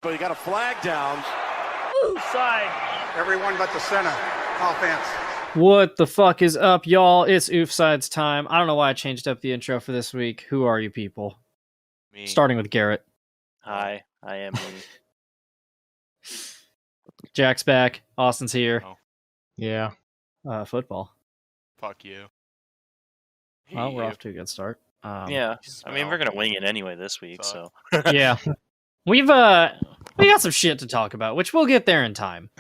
But he got a flag down. Side. Everyone but the center. Offense. What the fuck is up, y'all? It's Oofsides time. I don't know why I changed up the intro for this week. Who are you people? Me. Starting with Garrett. Hi, I am me. Jack's back. Austin's here. Oh. Yeah. Football. Fuck you. Well, we're off to a good start. Yeah, I mean, we're gonna wing it anyway this week, Suck. so. Yeah. We got some shit to talk about, which we'll get there in time.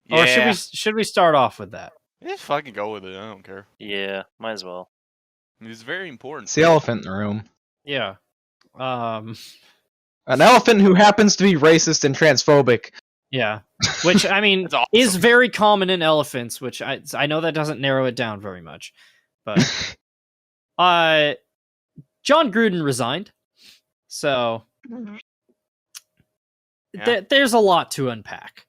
Yeah. Or should we start off with that? Just fucking go with it. I don't care. Yeah, might as well. It's very important. It's the elephant in the room. Yeah. An elephant who happens to be racist and transphobic. Yeah. Which, I mean, That's awesome. is very common in elephants, which I know that doesn't narrow it down very much. But John Gruden resigned. So there's a lot to unpack.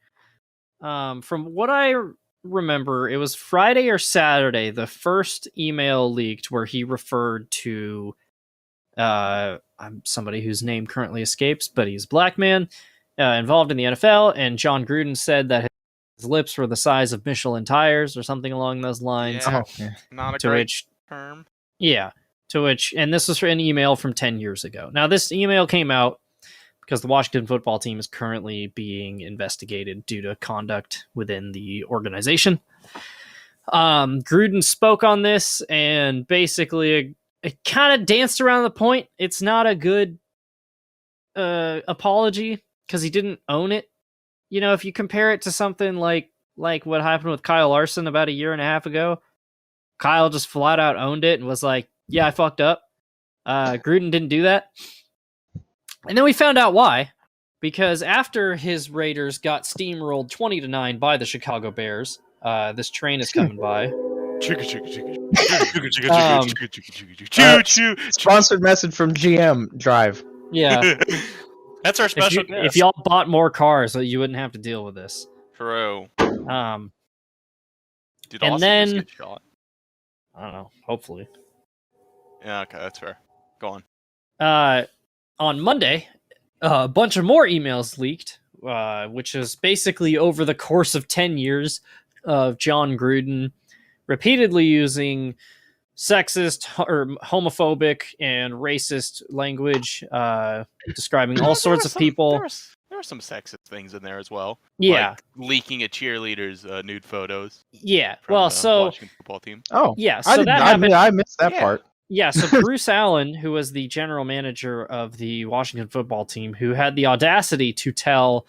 From what I remember, it was Friday or Saturday, the first email leaked where he referred to I'm somebody whose name currently escapes, but he's a black man involved in the NFL, and John Gruden said that his lips were the size of Michelin tires or something along those lines. Yeah. Oh, yeah. Not a To great which, term. yeah, to which, and this was an email from 10 years ago. Now, this email came out because the Washington football team is currently being investigated due to conduct within the organization. Gruden spoke on this and basically it kind of danced around the point. It's not a good apology because he didn't own it. You know, if you compare it to something like what happened with Kyle Larson about a year and a half ago, Kyle just flat out owned it and was like, yeah, I fucked up. Gruden didn't do that. And then we found out why. Because after his Raiders got steamrolled 20-9 by the Chicago Bears, this train is coming by. Sponsored message from GM Drive. Yeah. That's our special if guest. y'all bought more cars, you wouldn't have to deal with this. True. Um, Did And Austin then- just get shot? I don't know. Hopefully. Yeah, okay, that's fair. Go on. On Monday, a bunch of more emails leaked, which is basically over the course of 10 years of John Gruden repeatedly using sexist or homophobic and racist language, describing all sorts of people. There were some sexist things in there as well. Yeah. Like leaking a cheerleader's nude photos. Yeah. From Well, the so Washington football team. Oh, yeah, I so that happened. I missed that Yeah. part. Yeah, so Bruce Allen, who was the general manager of the Washington football team, who had the audacity to tell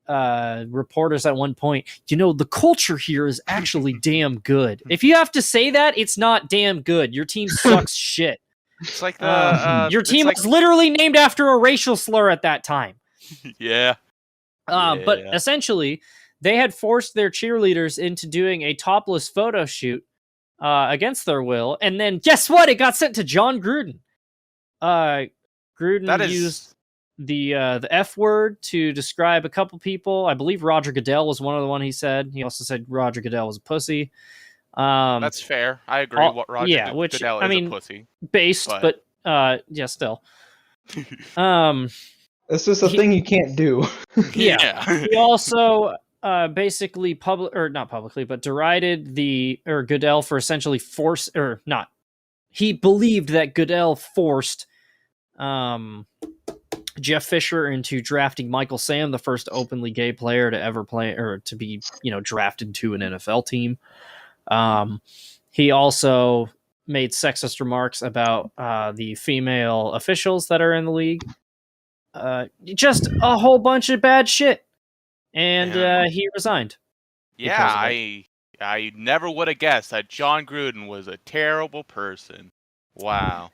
reporters at one point, you know, the culture here is actually damn good. If you have to say that, it's not damn good. Your team sucks shit. It's like the Your it's team like- was literally named after a racial slur at that time. Yeah. But Yeah. essentially, they had forced their cheerleaders into doing a topless photo shoot against their will, and then guess what? It got sent to John Gruden. Gruden That is used the F word to describe a couple people. I believe Roger Goodell was one of the one he said. He also said Roger Goodell was a pussy. That's fair. I agree. all- Roger yeah, which, Goodell I is mean, a pussy. based, but- yeah, still. It's just a thing you can't do. Yeah. He also basically not publicly, but derided Goodell for essentially he believed that Goodell forced Jeff Fisher into drafting Michael Sam, the first openly gay player to ever play or to be, drafted to an NFL team. He also made sexist remarks about the female officials that are in the league. Just a whole bunch of bad shit. And Yeah. he resigned. Yeah, because of I never would have guessed that John Gruden was a terrible person. Wow.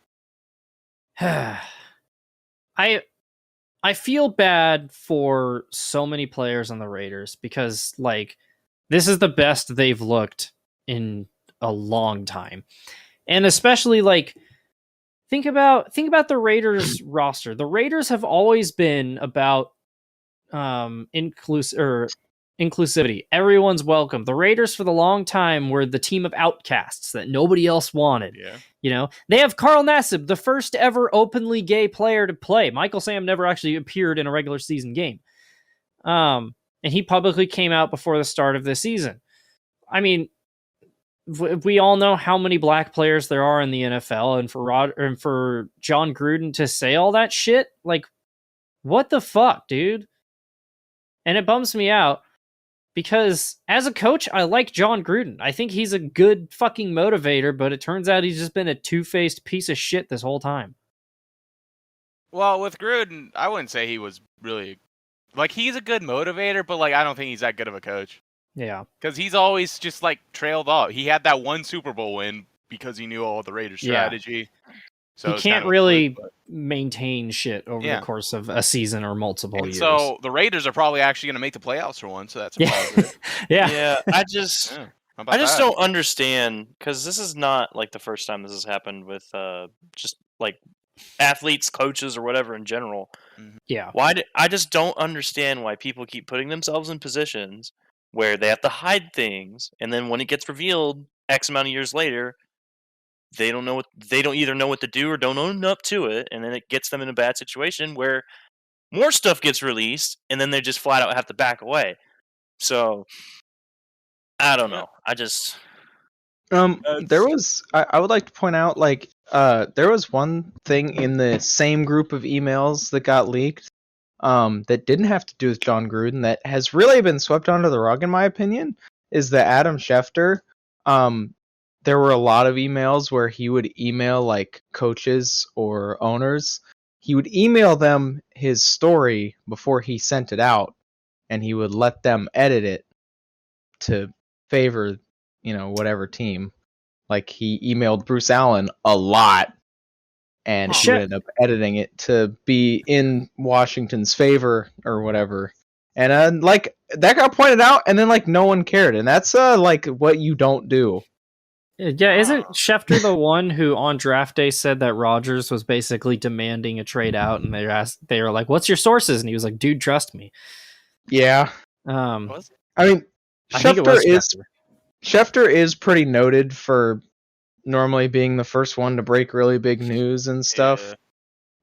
I feel bad for so many players on the Raiders because this is the best they've looked in a long time. And especially think about the Raiders roster. The Raiders have always been about inclusivity. Everyone's welcome. The Raiders for the long time were the team of outcasts that nobody else wanted. Yeah. They have Carl Nassib, the first ever openly gay player to play. Michael Sam never actually appeared in a regular season game. And he publicly came out before the start of the season. I mean, we all know how many black players there are in the NFL, and for John Gruden to say all that shit, like, what the fuck, dude? And it bums me out because as a coach, I like John Gruden. I think he's a good fucking motivator, but it turns out he's just been a two-faced piece of shit this whole time. Well, with Gruden, I wouldn't say he was really like he's a good motivator, but like I don't think he's that good of a coach. Yeah. Because he's always just like trailed off. He had that one Super Bowl win because he knew all the Raiders strategy. So he it's can't kind of a really fluke, maintain shit over Yeah. the course of a season or multiple and years. so the Raiders are probably actually going to make the playoffs for once, so that's a yeah. positive. yeah. Yeah, I just Yeah. How about I just that? don't understand because this is not like the first time this has happened with just like athletes, coaches, or whatever in general. Yeah. I just don't understand why people keep putting themselves in positions where they have to hide things, and then when it gets revealed X amount of years later, they don't either know what to do or don't own up to it, and then it gets them in a bad situation where more stuff gets released, and then they just flat out have to back away. So I don't know. I just There was I would like to point out like there was one thing in the same group of emails that got leaked that didn't have to do with John Gruden that has really been swept under the rug in my opinion is that Adam Schefter there were a lot of emails where he would email like coaches or owners. He would email them his story before he sent it out, and he would let them edit it to favor, whatever team. Like he emailed Bruce Allen a lot, and he would end up editing it to be in Washington's favor or whatever. And like that got pointed out, and then like no one cared, and that's like what you don't do. Yeah, isn't Schefter the one who on draft day said that Rodgers was basically demanding a trade out, and they were like, "What's your sources?" And he was like, "Dude, trust me." Yeah. I mean, think it was Schefter is pretty noted for normally being the first one to break really big news and stuff. Yeah.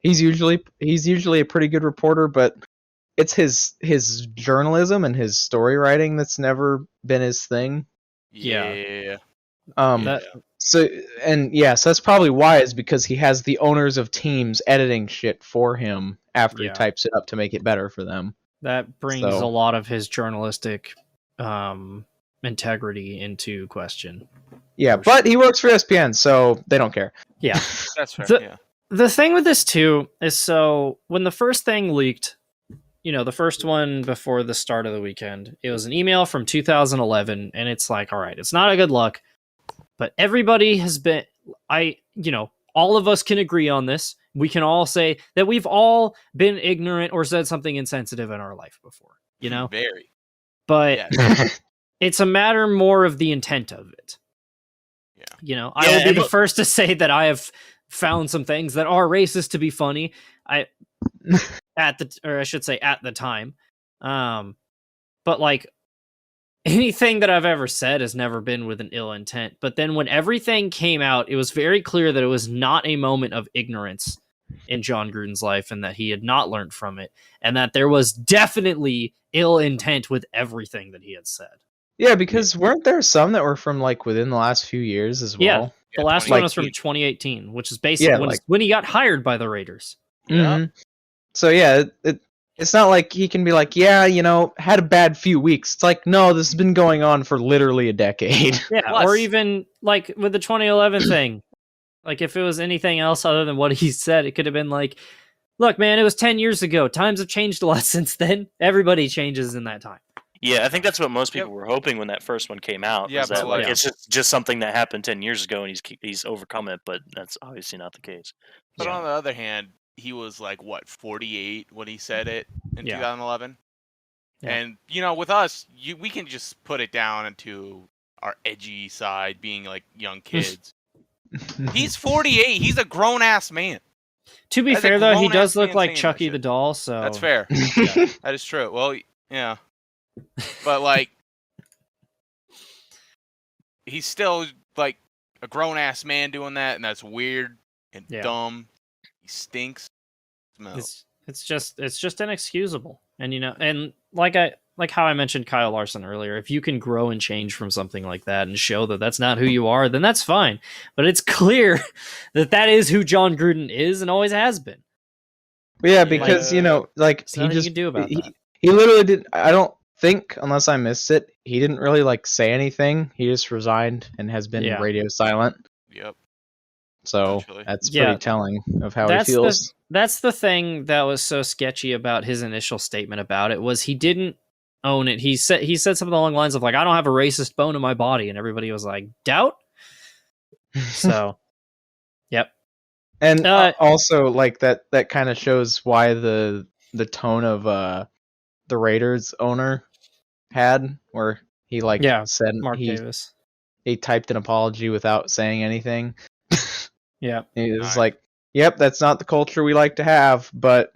He's usually a pretty good reporter, but it's his journalism and his story writing that's never been his thing. Yeah. So that's probably why, is because he has the owners of teams editing shit for him after he types it up to make it better for them. That brings a lot of his journalistic integrity into question. Yeah, but he works for ESPN, so they don't care. Yeah. That's fair. The thing with this too is, so when the first thing leaked, the first one before the start of the weekend, it was an email from 2011, and it's like, all right, it's not a good look, but everybody has been, all of us can agree on this. We can all say that we've all been ignorant or said something insensitive in our life before, Very. But Yes. it's a matter more of the intent of it. Yeah. I will be the first to say that I have found some things that are racist to be funny. At the time. But like anything that I've ever said has never been with an ill intent. But then when everything came out, it was very clear that it was not a moment of ignorance in John Gruden's life, and that he had not learned from it, and that there was definitely ill intent with everything that he had said. Yeah, because weren't there some that were from like within the last few years as well? Yeah, the last one was from 2018, which is basically when he got hired by the Raiders. Mm-hmm. So yeah, it's not like he can be like, had a bad few weeks. It's like, no, this has been going on for literally a decade. Yeah, or even like with the 2011 thing. Like if it was anything else other than what he said, it could have been like, look, man, it was 10 years ago. Times have changed a lot since then. Everybody changes in that time. Yeah, I think that's what most people were hoping when that first one came out. Yeah, that but it's just something that happened 10 years ago, and he's overcome it. But that's obviously not the case. But on the other hand, he was like 48 when he said it in 2011. Yeah. And with us, we can just put it down into our edgy side, being like young kids. He's 48. He's a grown ass man. To be fair, though, he does look like Chucky the doll. So that's fair. That is true. Well, yeah, but like, he's still like a grown ass man doing that, and that's weird and dumb. He stinks. It's just inexcusable. And and like how I mentioned Kyle Larson earlier, if you can grow and change from something like that and show that that's not who you are, then that's fine. But it's clear that that is who John Gruden is and always has been. Yeah, because like there's he nothing just you can do about that. he literally did. I don't think, unless I missed it, he didn't really like say anything. He just resigned and has been radio silent. Yep. So Essentially. that's pretty telling of how he feels. That's the thing that was so sketchy about his initial statement about it, was he didn't own it. He said something along the lines of like, I don't have a racist bone in my body, and everybody was like, doubt? So, yep. And also, like, that kind of shows why the tone of the Raiders owner had, where he said Mark Davis. He typed an apology without saying anything. Yeah, he was like, "Yep, that's not the culture we like to have, but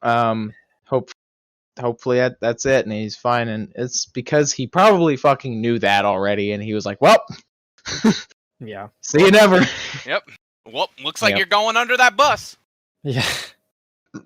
hopefully that's it," and he's fine. And it's because he probably fucking knew that already, and he was like, "Well, yeah, see you never." Yep. Well, looks like you're going under that bus. Yeah.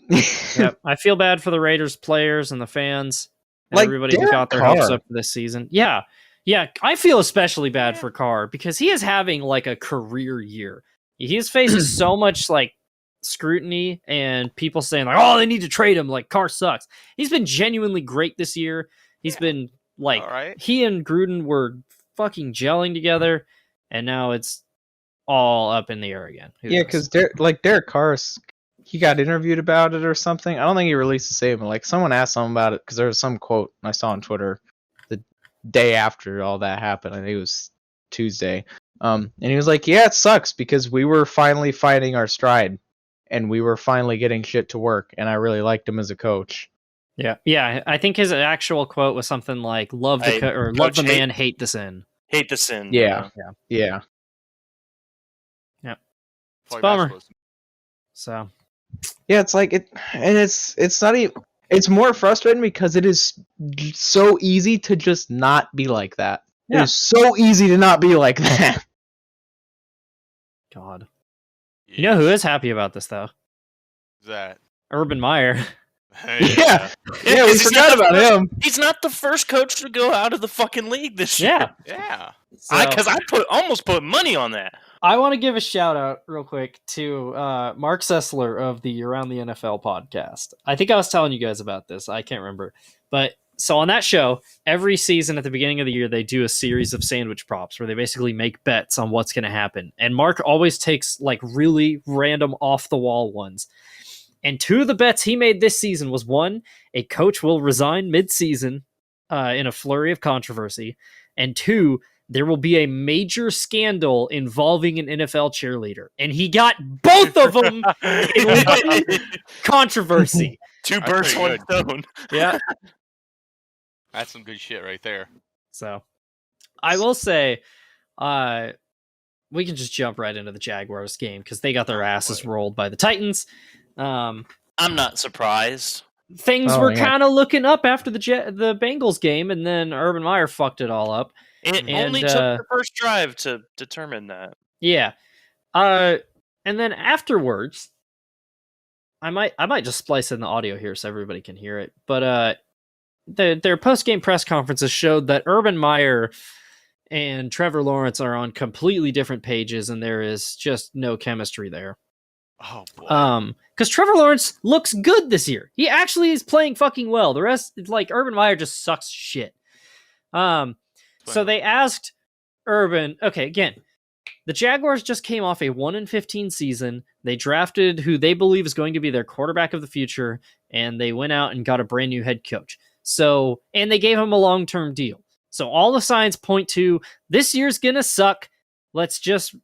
Yep. I feel bad for the Raiders players and the fans and everybody who got their hopes up for this season. Yeah. Yeah, I feel especially bad for Carr because he is having like a career year. He's facing so much like scrutiny and people saying like, "Oh, they need to trade him." Like, Carr sucks. He's been genuinely great this year. He's been like, he and Gruden were fucking gelling together, and now it's all up in the air again. Yeah, because Derek Carr, he got interviewed about it or something. I don't think he released a statement. Like, someone asked him about it because there was some quote I saw on Twitter the day after all that happened. I think it was Tuesday. And he was like, "Yeah, it sucks because we were finally finding our stride, and we were finally getting shit to work, and I really liked him as a coach." Yeah, yeah. I think his actual quote was something like, "Love the love the man, hate the sin." Hate the sin. Yeah. It's a bummer. So, yeah, it's like it, and it's not even. It's more frustrating because it is so easy to just not be like that. Yeah. It is so easy to not be like that. God. You know who is happy about this, though? Who's that? Urban Meyer. Yeah, we forgot about him. He's not the first coach to go out of the fucking league this year. Yeah. Because I almost put money on that. I want to give a shout out real quick to Mark Sessler of the Around the NFL podcast. I think I was telling you guys about this. I can't remember. But so on that show, every season at the beginning of the year, they do a series of sandwich props where they basically make bets on what's going to happen. And Mark always takes like really random off the wall ones. And two of the bets he made this season was, one, a coach will resign mid-season in a flurry of controversy. And two, there will be a major scandal involving an NFL cheerleader. And he got both of them in controversy. Two birds, one stone. Yeah. That's some good shit right there. So, I will say, we can just jump right into the Jaguars game because they got their asses rolled by the Titans. I'm not surprised. Things were kind of looking up after the Bengals game, and then Urban Meyer fucked it all up. It only took the first drive to determine that. Yeah. And then afterwards, I might just splice in the audio here so everybody can hear it. But their post-game press conferences showed that Urban Meyer and Trevor Lawrence are on completely different pages, and there is just no chemistry there. Oh boy. Because Trevor Lawrence looks good this year. He actually is playing fucking well. The rest, like, Urban Meyer just sucks shit. So they asked Urban, okay, again, the Jaguars just came off a 1-15 season. They drafted who they believe is going to be their quarterback of the future, and they went out and got a brand new head coach. So, and they gave him a long-term deal. So all the signs point to this year's gonna suck. Let's just,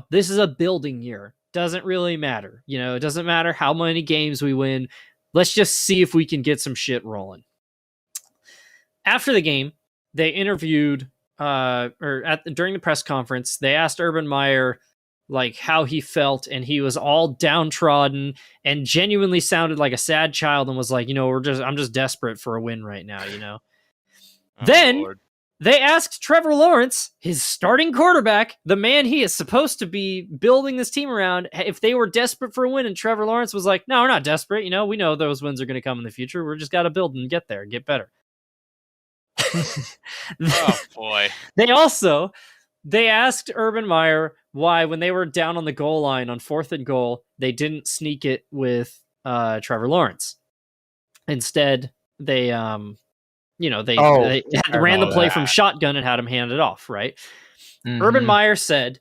this is a building year. Doesn't really matter. It doesn't matter how many games we win. Let's just see if we can get some shit rolling. After the game, they interviewed, during the press conference, they asked Urban Meyer like how he felt, and he was all downtrodden and genuinely sounded like a sad child and was like, I'm just desperate for a win right now, Then Lord. They asked Trevor Lawrence, his starting quarterback, the man he is supposed to be building this team around, if they were desperate for a win, and Trevor Lawrence was like, "No, we're not desperate. We know those wins are going to come in the future. We're just got to build and get there, get better." Oh boy. They asked Urban Meyer why, when they were down on the goal line on 4th and goal, they didn't sneak it with Trevor Lawrence. Instead, they ran the play from shotgun and had him hand it off, right? Urban Meyer said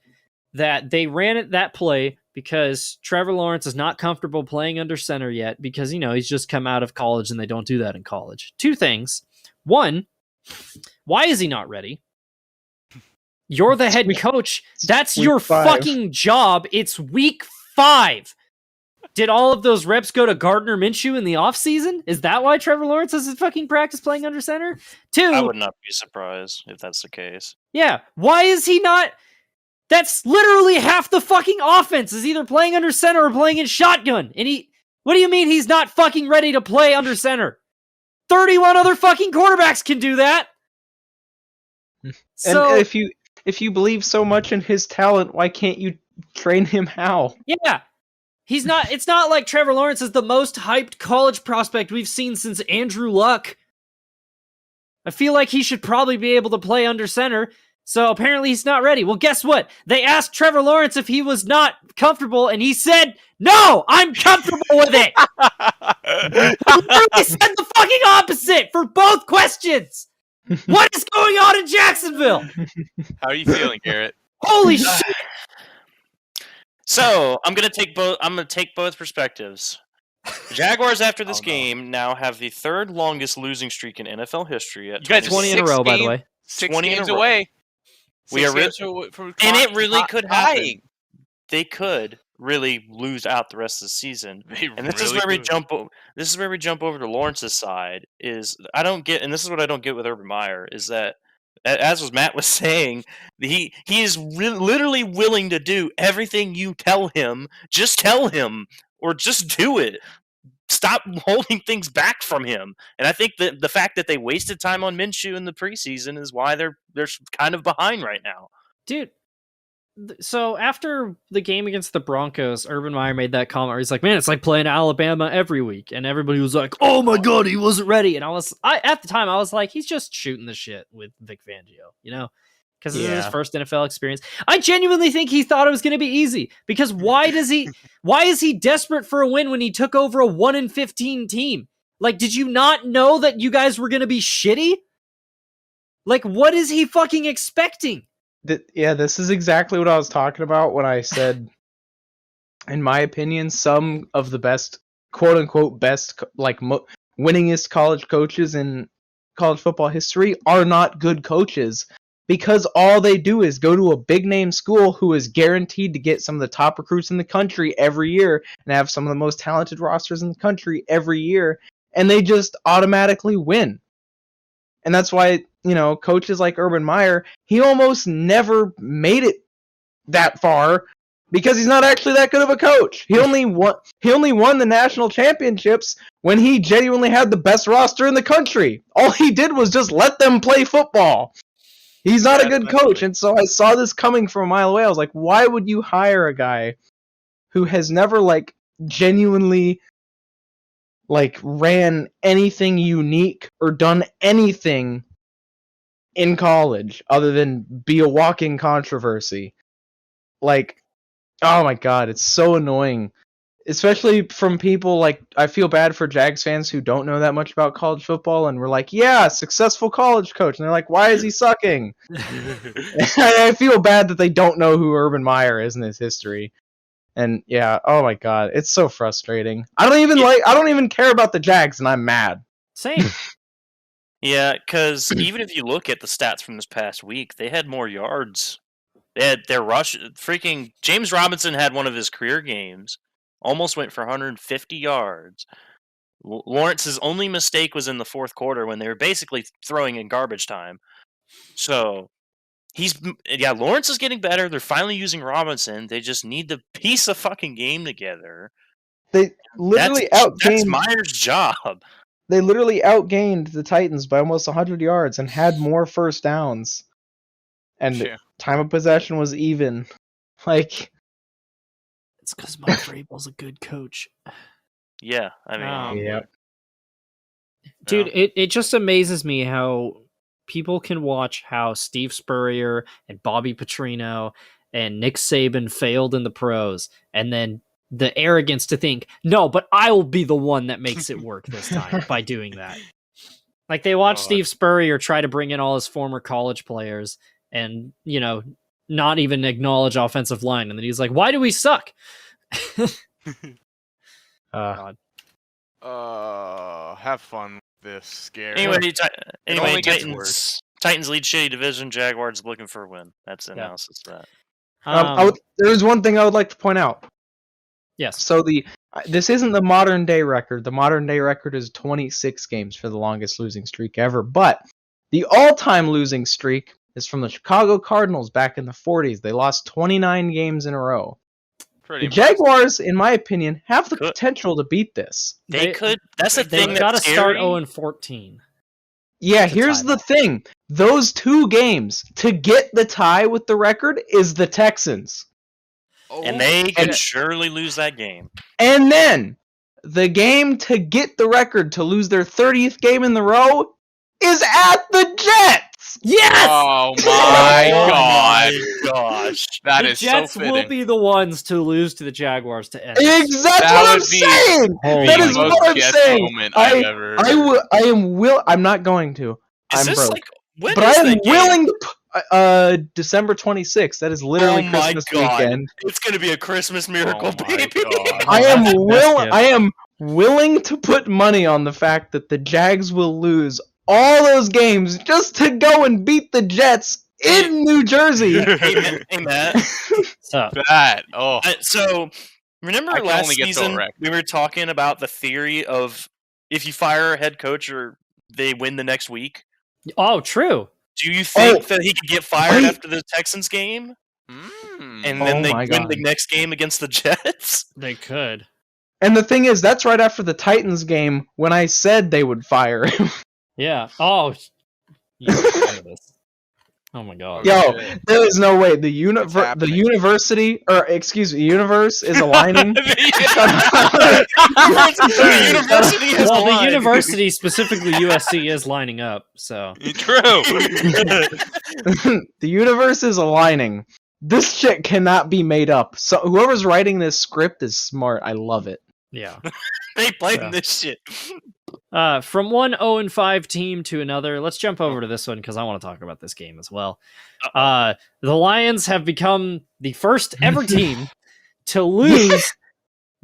that they ran that play because Trevor Lawrence is not comfortable playing under center yet because, he's just come out of college and they don't do that in college. Two things. One, why is he not ready? You're the head coach. That's your fucking job. It's week 5. Did all of those reps go to Gardner Minshew in the offseason? Is that why Trevor Lawrence has his fucking practice playing under center? 2, I would not be surprised if that's the case. Yeah. Why is he not? That's literally half the fucking offense is either playing under center or playing in shotgun. And what do you mean he's not fucking ready to play under center? 31 other fucking quarterbacks can do that. So, and if you believe so much in his talent, why can't you train him how? Yeah. It's not like Trevor Lawrence is the most hyped college prospect we've seen since Andrew Luck. I feel like he should probably be able to play under center. So apparently he's not ready. Well, guess what? They asked Trevor Lawrence if he was not comfortable, and he said, "No, I'm comfortable with it." He literally said the fucking opposite for both questions. What is going on in Jacksonville? How are you feeling, Garrett? Holy shit! So I'm gonna take both perspectives. The Jaguars after this game now have the 3rd longest losing streak in NFL history at You guys 20 in a row, by the way. 6 20 in a games row. away. We are and it really could happen. Dying. They could really lose out the rest of the season. And this is really where we could. jump over to Lawrence's side. Is I don't get, and this is what I don't get with Urban Meyer, is that, as Matt was saying, he is literally willing to do everything you tell him. Just tell him, or just do it. Stop holding things back from him. And I think that the fact that they wasted time on Minshew in the preseason is why they're kind of behind right now. Dude, so after the game against the Broncos, Urban Meyer made that comment where he's like, "Man, it's like playing Alabama every week." And everybody was like, "Oh my God, he wasn't ready." And at the time, I was like, he's just shooting the shit with Vic Fangio, because this is his first NFL experience. I genuinely think he thought it was going to be easy, because why is he desperate for a win when he took over a 1-15 team? Like, did you not know that you guys were going to be shitty? Like, what is he fucking expecting? This is exactly what I was talking about when I said, in my opinion, some of the best, quote unquote, best, winningest college coaches in college football history are not good coaches, because all they do is go to a big name school who is guaranteed to get some of the top recruits in the country every year and have some of the most talented rosters in the country every year, and they just automatically win. And that's why, coaches like Urban Meyer, he almost never made it that far because he's not actually that good of a coach. He only won the national championships when he genuinely had the best roster in the country. All he did was just let them play football. He's not a good coach. And so I saw this coming from a mile away. I was like, why would you hire a guy who has never genuinely ran anything unique or done anything in college other than be a walking controversy? Oh my God, it's so annoying. Especially from people I feel bad for Jags fans who don't know that much about college football and we're like, yeah, successful college coach. And they're like, why is he sucking? I feel bad that they don't know who Urban Meyer is in his history. And yeah, oh my God, it's so frustrating. I don't even care about the Jags, and I'm mad. Same. Yeah, because even if you look at the stats from this past week, they had more yards. They had their rush. Freaking James Robinson had one of his career games. Almost went for 150 yards. Lawrence's only mistake was in the 4th quarter when they were basically throwing in garbage time. So Lawrence is getting better. They're finally using Robinson. They just need to piece a fucking game together. They literally that's Meyer's job. They literally outgained the Titans by almost 100 yards and had more first downs. And time of possession was even. It's because Mike Vrabel's a good coach. Yeah, I mean, yeah. Dude, it just amazes me how people can watch how Steve Spurrier and Bobby Petrino and Nick Saban failed in the pros, and then the arrogance to think, no, but I will be the one that makes it work this time by doing that. Like they watched Steve Spurrier try to bring in all his former college players and, you know, not even acknowledge offensive line. And then he's like, why do we suck? God. Have fun with this scare. Anyway, only gets Titans lead shitty division. Jaguars looking for a win. That's the analysis of that. There is one thing I would like to point out. Yes. So this isn't the modern day record. The modern day record is 26 games for the longest losing streak ever. But the all-time losing streak is from the Chicago Cardinals back in the 40s. They lost 29 games in a row. Pretty The Jaguars, in my opinion, have the Could. potential to beat this. They could. That's the thing. They've got to That's start scary. 0-14. Yeah, To here's tie the thing. Those 2 games to get the tie with the record is the Texans. And they could And- surely lose that game. And then the game to get the record to lose their 30th game in the row is at the Jets. Yes! Oh my god. my gosh. That the is Jets so will fitting. be the ones to lose to the Jaguars to end. That's That what I'm would be saying. Holy That the is God. most what I'm Jets saying. moment I've ever heard. I'm not going to. Is I'm this broke. like when But is I am that game? willing to December 26th. That is literally Oh my Christmas God. weekend. It's gonna be a Christmas miracle, Oh my baby. God. I that's am the best I am willing to put money on the fact that the Jags will lose all those games just to go and beat the Jets in New Jersey. Hey, Matt. So, So, remember I can last only get so season wrecked. we were talking about the theory of if you fire a head coach or they win the next week. oh, true. Do you think Oh, that he could get fired wait. after the Texans game and then Oh they my win God. the next game against the Jets? They could. And the thing is, that's right after the Titans game when I said they would fire him. Yeah. Oh, you know this. Oh my God. Yo, shit. there is no way the happening? university, or excuse me, universe is aligning. The university has Well, the aligned. university, specifically USC, is lining up. So True. The universe is aligning. This shit cannot be made up. So whoever's writing this script is smart. I love it. yeah. They played Yeah. this shit. From one 0-5 team to another, let's jump over to this one because I want to talk about this game as well. The Lions have become the first ever team to lose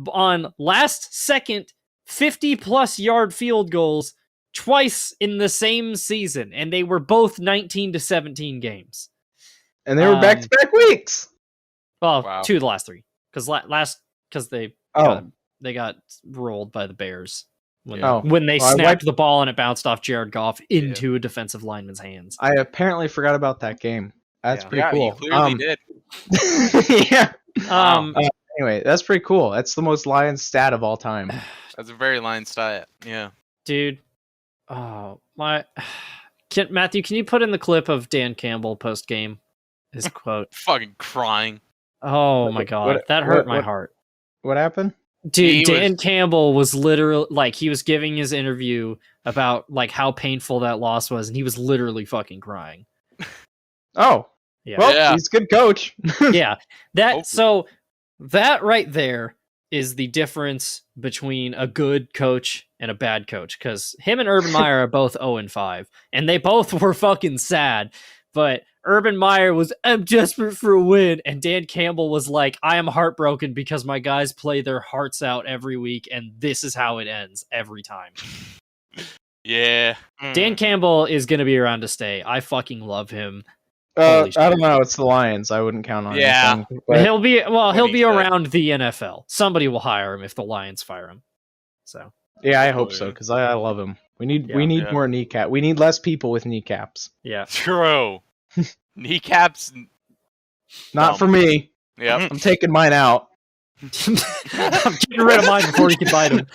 on last second 50-plus yard field goals twice in the same season, and they were both 19-17 games. And they were back-to-back weeks. Well, Wow. 2 of the last 3, because they got rolled by the Bears when they Well, I snapped wiped- the ball and it bounced off Jared Goff into a defensive lineman's hands. I apparently forgot about that game. That's Yeah. pretty Yeah, cool. you clearly did. Yeah. Um, Anyway, that's pretty cool. That's the most Lions stat of all time. That's a very line stat. Yeah. dude, oh my, Matthew, can you put in the clip of Dan Campbell post game? His quote. Fucking crying. Oh my God, that hurt my heart. What happened? Dude, He Dan was- Campbell was literally like he was giving his interview about like how painful that loss was, and he was literally fucking crying. Oh, Yeah. well, Yeah. he's a good coach. Yeah, that Hopefully. so that right there is the difference between a good coach and a bad coach, because him and Urban Meyer are both 0-5, and they both were fucking sad. But Urban Meyer was, I'm desperate for a win, and Dan Campbell was like, I am heartbroken because my guys play their hearts out every week, and this is how it ends every time. Yeah. Dan Campbell is going to be around to stay. I fucking love him. I Holy don't shit. know. It's the Lions. I wouldn't count on Yeah. anything. But He'll be What he said. around the NFL. Somebody will hire him if the Lions fire him. So yeah, I hope so because I love him. We need Yeah. more kneecap. We need less people with kneecaps. yeah. True. Kneecaps. Not Dumb. for me. Yep. I'm taking mine out. I'm getting rid of mine before you can bite him.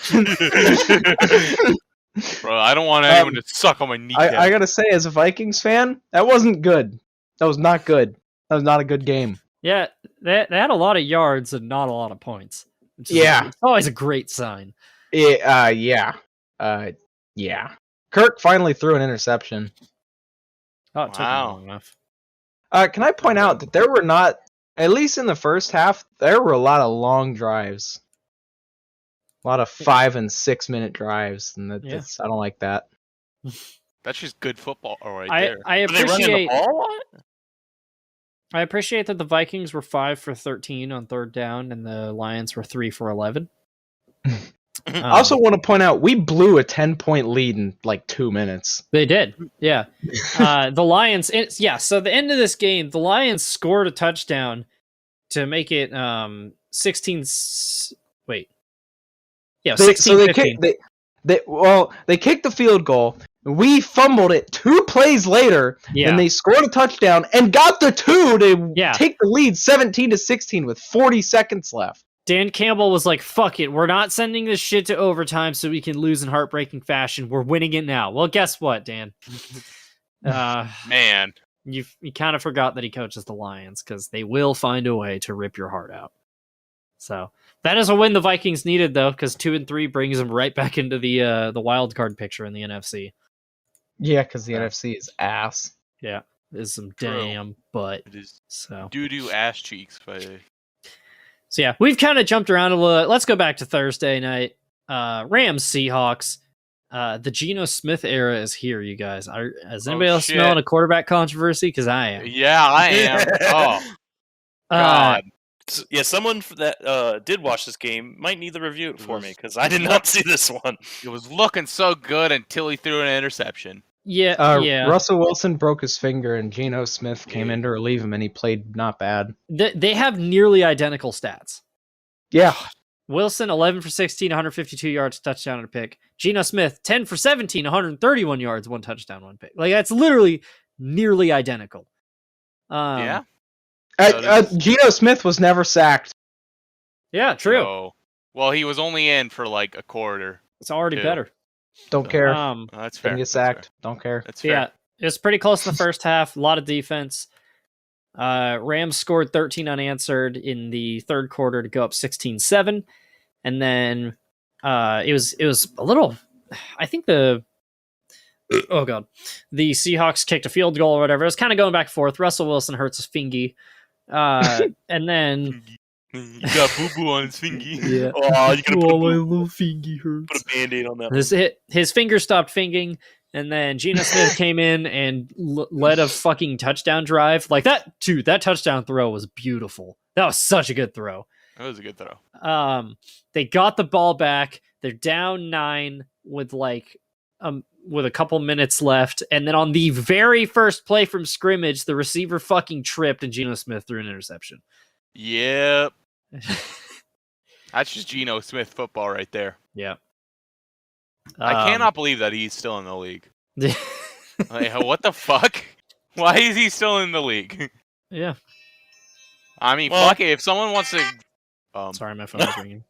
Bro, I don't want anyone to suck on my kneecap. I gotta say, as a Vikings fan, that wasn't good. That was not good. That was not a good game. Yeah, they had a lot of yards and not a lot of points. Which is Yeah. it's always a great sign. Yeah. Yeah. Kirk finally threw an interception. Oh, it took him Wow. long enough. Can I point out that there were not, at least in the first half, there were a lot of long drives. A lot of 5 and 6 minute drives, and that's I don't like that. That's just good football right I there. Are they running the appreciate ball a lot? I appreciate that the Vikings were 5 for 13 on third down, and the Lions were 3 for 11. I also want to point out we blew a 10-point lead in like 2 minutes. They did, yeah. The Lions, so the end of this game, the Lions scored a touchdown to make it 16. Wait, yeah, 16-15. They kicked the field goal. We fumbled it 2 plays later, Yeah. and they scored a touchdown and got the 2 to Yeah. take the lead 17-16 with 40 seconds left. Dan Campbell was like, fuck it, we're not sending this shit to overtime so we can lose in heartbreaking fashion. We're winning it now. Well, guess what, Dan? Man, You kind of forgot that he coaches the Lions, because they will find a way to rip your heart out. So that is a win the Vikings needed, though, because 2-3 brings them right back into the wild card picture in the NFC. Yeah, because the NFC is ass. Yeah, is some True. damn butt. it is So doo-doo ass cheeks. yeah, we've kind of jumped around a little. Let's go back to Thursday night. Rams Seahawks. The Geno Smith era is here, you guys. Is anybody else shit. smelling a quarterback controversy? Because I am. Yeah, I am. Oh, God. Yeah, someone that did watch this game might need to review it for me because I did not see this one. It was looking so good until he threw an interception. Yeah. Russell Wilson broke his finger, and Geno Smith came in to relieve him, and he played not bad. They have nearly identical stats. Yeah, Wilson, 11 for 16, 152 yards, touchdown and a pick. Geno Smith, 10 for 17, 131 yards, 1 touchdown, 1 pick. Like, that's literally nearly identical. Yeah. Geno Smith was never sacked. Yeah, true. So, well, he was only in for like a quarter. It's already Two. better. Don't care. That's fair. Didn't get sacked. Don't care. That's fair. Yeah, it was pretty close in the first half. A lot of defense. Rams scored 13 unanswered in the third quarter to go up 16-7. And then it was a little, I think the Seahawks kicked a field goal or whatever. It was kind of going back and forth. Russell Wilson hurts his fingy. And then He got boo-boo on his fingy. yeah. Oh, you gotta Oh, my little fingy hurts. put a band-aid on that. His finger stopped finging, and then Geno Smith came in and led a fucking touchdown drive. Like that touchdown throw was beautiful. That was such a good throw. That was a good throw. They got the ball back. They're down 9 with a couple minutes left, and then on the very first play from scrimmage, the receiver fucking tripped, and Geno Smith threw an interception. Yep. That's just Geno Smith football right there. Yeah. I cannot believe that he's still in the league. Like, what the fuck? Why is he still in the league? Yeah. I mean, Well- fuck it. If someone wants to... Sorry, my phone was ringing.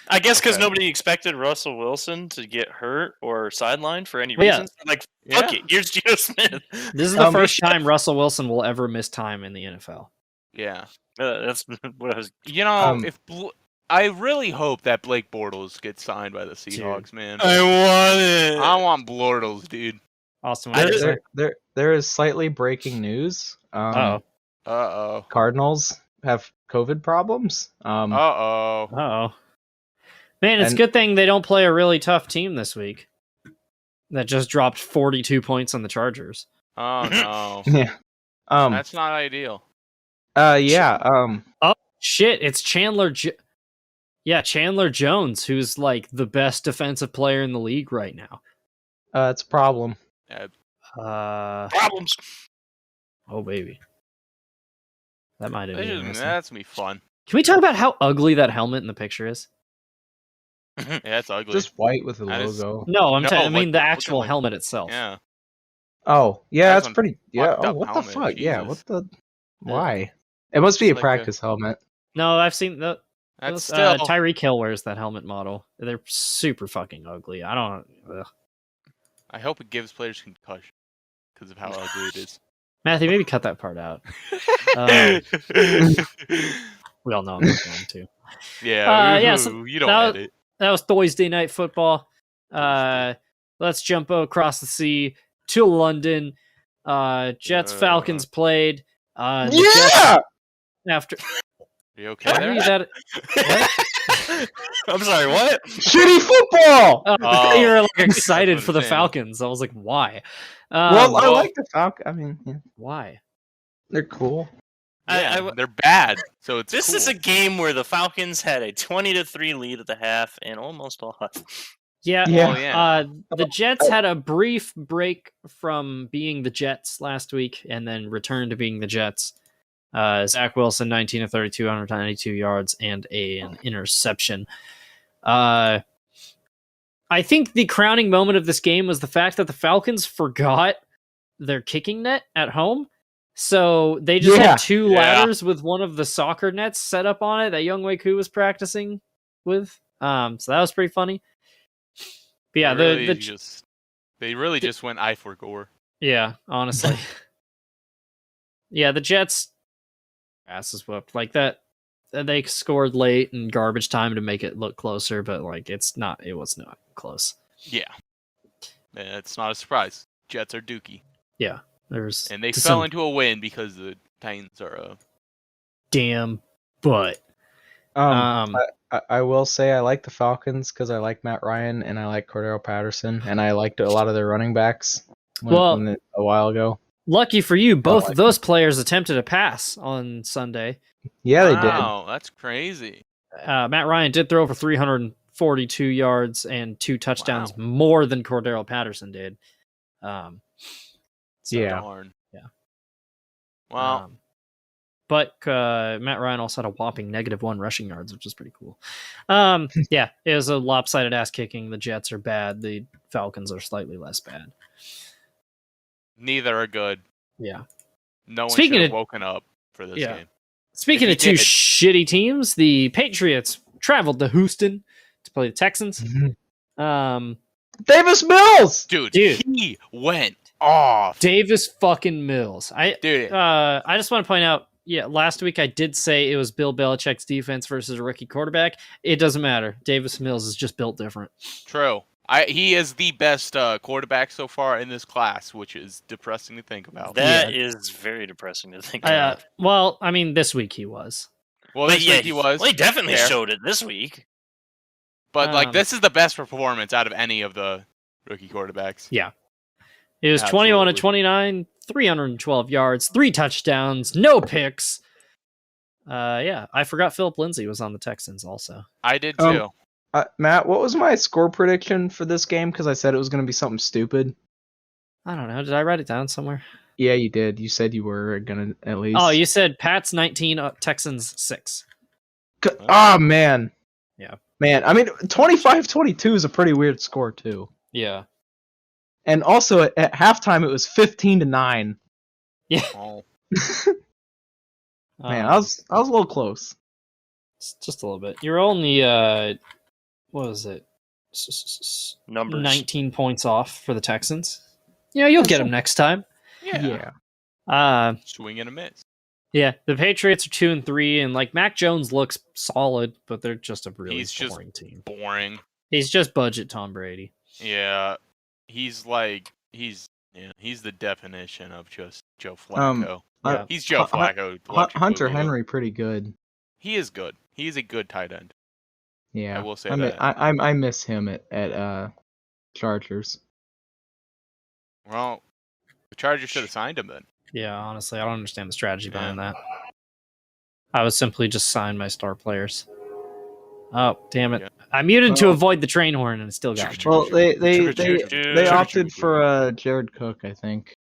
I guess because Okay. nobody expected Russell Wilson to get hurt or sidelined for any Well, yeah. reason. Like, fuck Yeah. it, here's Geno Smith. This is the Um, first time Russell Wilson will ever miss time in the NFL. Yeah. That's what I was. You know, Um, I really hope that Blake Bortles gets signed by the Seahawks, man. I want it. I want Bortles, dude. Austin, what did you say? There is slightly breaking news. Uh-oh. Uh-oh. Cardinals have COVID problems. Uh-oh. Uh-oh. Man, it's a And- good thing they don't play a really tough team this week. That just dropped 42 points on the Chargers. Oh, no. Yeah. That's not ideal. Yeah. Shit, it's Chandler Chandler Jones, who's like the best defensive player in the league right now. It's a problem. Problems. Oh baby. That might have been interesting. That's gonna be fun. Can we talk about how ugly that helmet in the picture is? Yeah, it's ugly. Just white with the That is- logo. No, I No, mean like, the look at, actual like- helmet itself. Yeah. Oh, yeah, That's that's one pretty. Yeah. fucked Oh, up what the helmet, fuck? Yeah. Jesus. What the? Why? It must be It's a like a- practice helmet. No, I've seen the That's still... Tyreek Hill wears that helmet model. They're super fucking ugly. I don't. Ugh. I hope it gives players concussion because of how ugly it is. Matthew, maybe cut that part out. We all know I'm not going to. yeah, yeah, so woohoo, you don't that- edit. That was Thursday night football. Let's jump across the sea to London. Jets Falcons played. The Yeah! Jets, after Are you okay Why there? are you that? I'm sorry, what? Shitty football! Oh, I thought you were like excited That's for the understandable. Falcons. I was like, why? Well, I well- like the Falcons. I mean, yeah, Why? they're cool. Yeah, they're bad, so it's This cool. is a game where the Falcons had a 20-3 lead at the half and almost lost. Yeah, Yeah. Oh, yeah. the Jets had a brief break from being the Jets last week and then returned to being the Jets. Zach Wilson, 19 of 32, 192 yards, and an interception. I think the crowning moment of this game was the fact that the Falcons forgot their kicking net at home. So they just Yeah. had two Yeah. ladders with one of the soccer nets set up on it that Younghoe Koo was practicing with. So that was pretty funny. But yeah, they really just went eye for gore. yeah, honestly. Yeah, the Jets asses whooped. Like that they scored late and garbage time to make it look closer, but like it was not close. Yeah, it's not a surprise. Jets are dookie, There's and they just fell some into a win because the Titans are a. damn butt. I will say I like the Falcons because I like Matt Ryan and I like Cordero Patterson and I liked a lot of their running backs a while ago. Lucky for you, both like of those players attempted a pass on Sunday. Yeah, they did. Wow, that's crazy. Matt Ryan did throw for 342 yards and 2 touchdowns, more than Cordero Patterson did. So, Yeah. Darn. Yeah. Well, but Matt Ryan also had a whopping -1 rushing yards, which is pretty cool. Yeah, it was a lopsided ass kicking. The Jets are bad. The Falcons are slightly less bad. neither are good. Yeah. No one Speaking should have of- woken up for this Yeah. game. Speaking If of he two did- shitty teams, the Patriots traveled to Houston to play the Texans. Davis Mills! Dude, Dude. he went off. Davis fucking Mills. Dude, I just want to point out, yeah, last week I did say it was Bill Belichick's defense versus a rookie quarterback. It doesn't matter. Davis Mills is just built different. true. He is the best quarterback so far in this class, which is depressing to think about. That is very depressing to think about. Well, I mean, this week he was. Well, But this yeah, week he was. Well, he definitely Fair. showed it this week. But like Um, this is the best performance out of any of the rookie quarterbacks. Yeah. It was 21 of Absolutely. 29, 312 yards, 3 touchdowns, no picks. Yeah, I forgot Philip Lindsay was on the Texans also. I did Um, too. Matt, what was my score prediction for this game? Because I said it was going to be something stupid. I don't know. Did I write it down somewhere? Yeah, you did. You said you were going to at least. Oh, you said Pats 19, Texans 6. Oh, man. Yeah. Man, I mean, 25-22 is a pretty weird score, too. Yeah. And also, at halftime, it was 15-9. Oh. Man, I was a little close. just a little bit. You're only what was it? Numbers. 19 points off for the Texans. Yeah, you'll get them next time. Yeah. Swing and a miss. Yeah, the Patriots are 2-3, and like Mac Jones looks solid, but they're just a really He's just boring team. Boring. He's just budget Tom Brady. Yeah. He's the definition of just Joe Flacco. Yeah. He's Joe Flacco. Hunter Henry, pretty good. He is good. He is a good tight end. Yeah, I will say mean, that. I miss him at Chargers. Well, the Chargers should have signed him then. Yeah, honestly, I don't understand the strategy behind that. I would simply just sign my star players. Oh, damn it. Yeah. I muted to Well- avoid the train horn and it still got me. Well, they opted for Jared Cook, I think.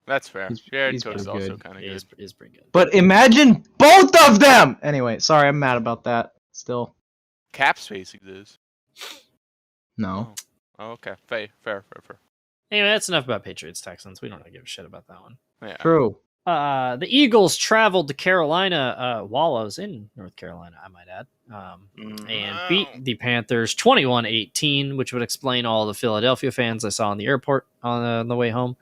That's fair. He's Jared Cook's pretty also good. kind of He good. is pretty good. But imagine both of them. Anyway, sorry, I'm mad about that. Still, Cap space exists. no. Oh, okay. Fair. Anyway, that's enough about Patriots Texans. We don't really give a shit about that one. Yeah. True. The Eagles traveled to Carolina, Wallows in North Carolina, I might add, and beat the Panthers 21-18, which would explain all the Philadelphia fans I saw in the airport on the way home.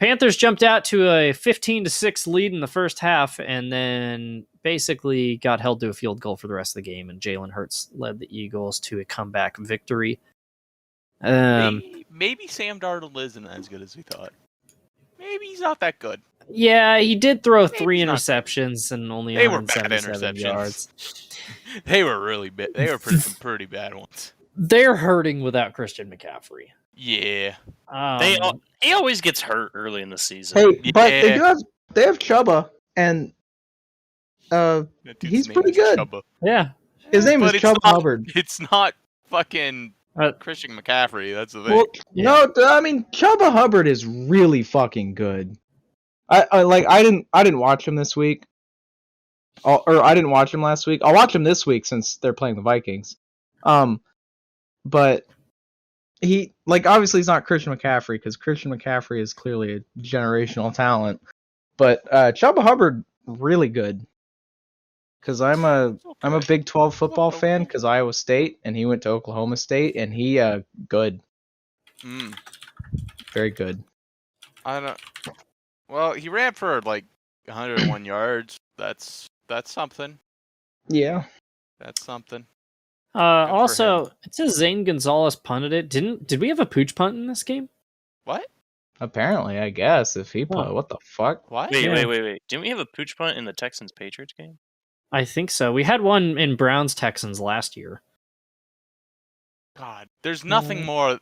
Panthers jumped out to a 15-6 lead in the first half, and then basically got held to a field goal for the rest of the game, and Jalen Hurts led the Eagles to a comeback victory. Maybe Sam Darnold isn't as good as we thought. Maybe he's not that good. Yeah, he did throw Maybe 3 he's not good. interceptions and only They were bad 177 interceptions. yards. They were really bad. They were some pretty bad ones. They're hurting without Christian McCaffrey. Yeah. He always gets hurt early in the season. Hey, but they Yeah. have Chuba, and That dude's he's name pretty is good. Chubba. Yeah. His name But is it's Chuba not- Hubbard. It's not fucking Uh, Christian McCaffrey. That's the thing. Well, Yeah. no, I mean Chuba Hubbard is really fucking good. I didn't watch him this week, or I didn't watch him last week. I'll watch him this week since they're playing the Vikings. But he obviously he's not Christian McCaffrey because Christian McCaffrey is clearly a generational talent. But Chuba Hubbard really good. Because I'm a Big 12 football fan because Iowa State and he went to Oklahoma State and he good, very good. I don't. Well, he ran for like 101 yards. That's something. Yeah. That's something. for Also, it says Zane Gonzalez punted it. Did we have a pooch punt in this game? What? Apparently, I guess if he put Huh. what the fuck? What? Wait, Yeah. wait. Didn't we have a pooch punt in the Texans Patriots game? I think so. We had one in Browns Texans last year. God, there's nothing more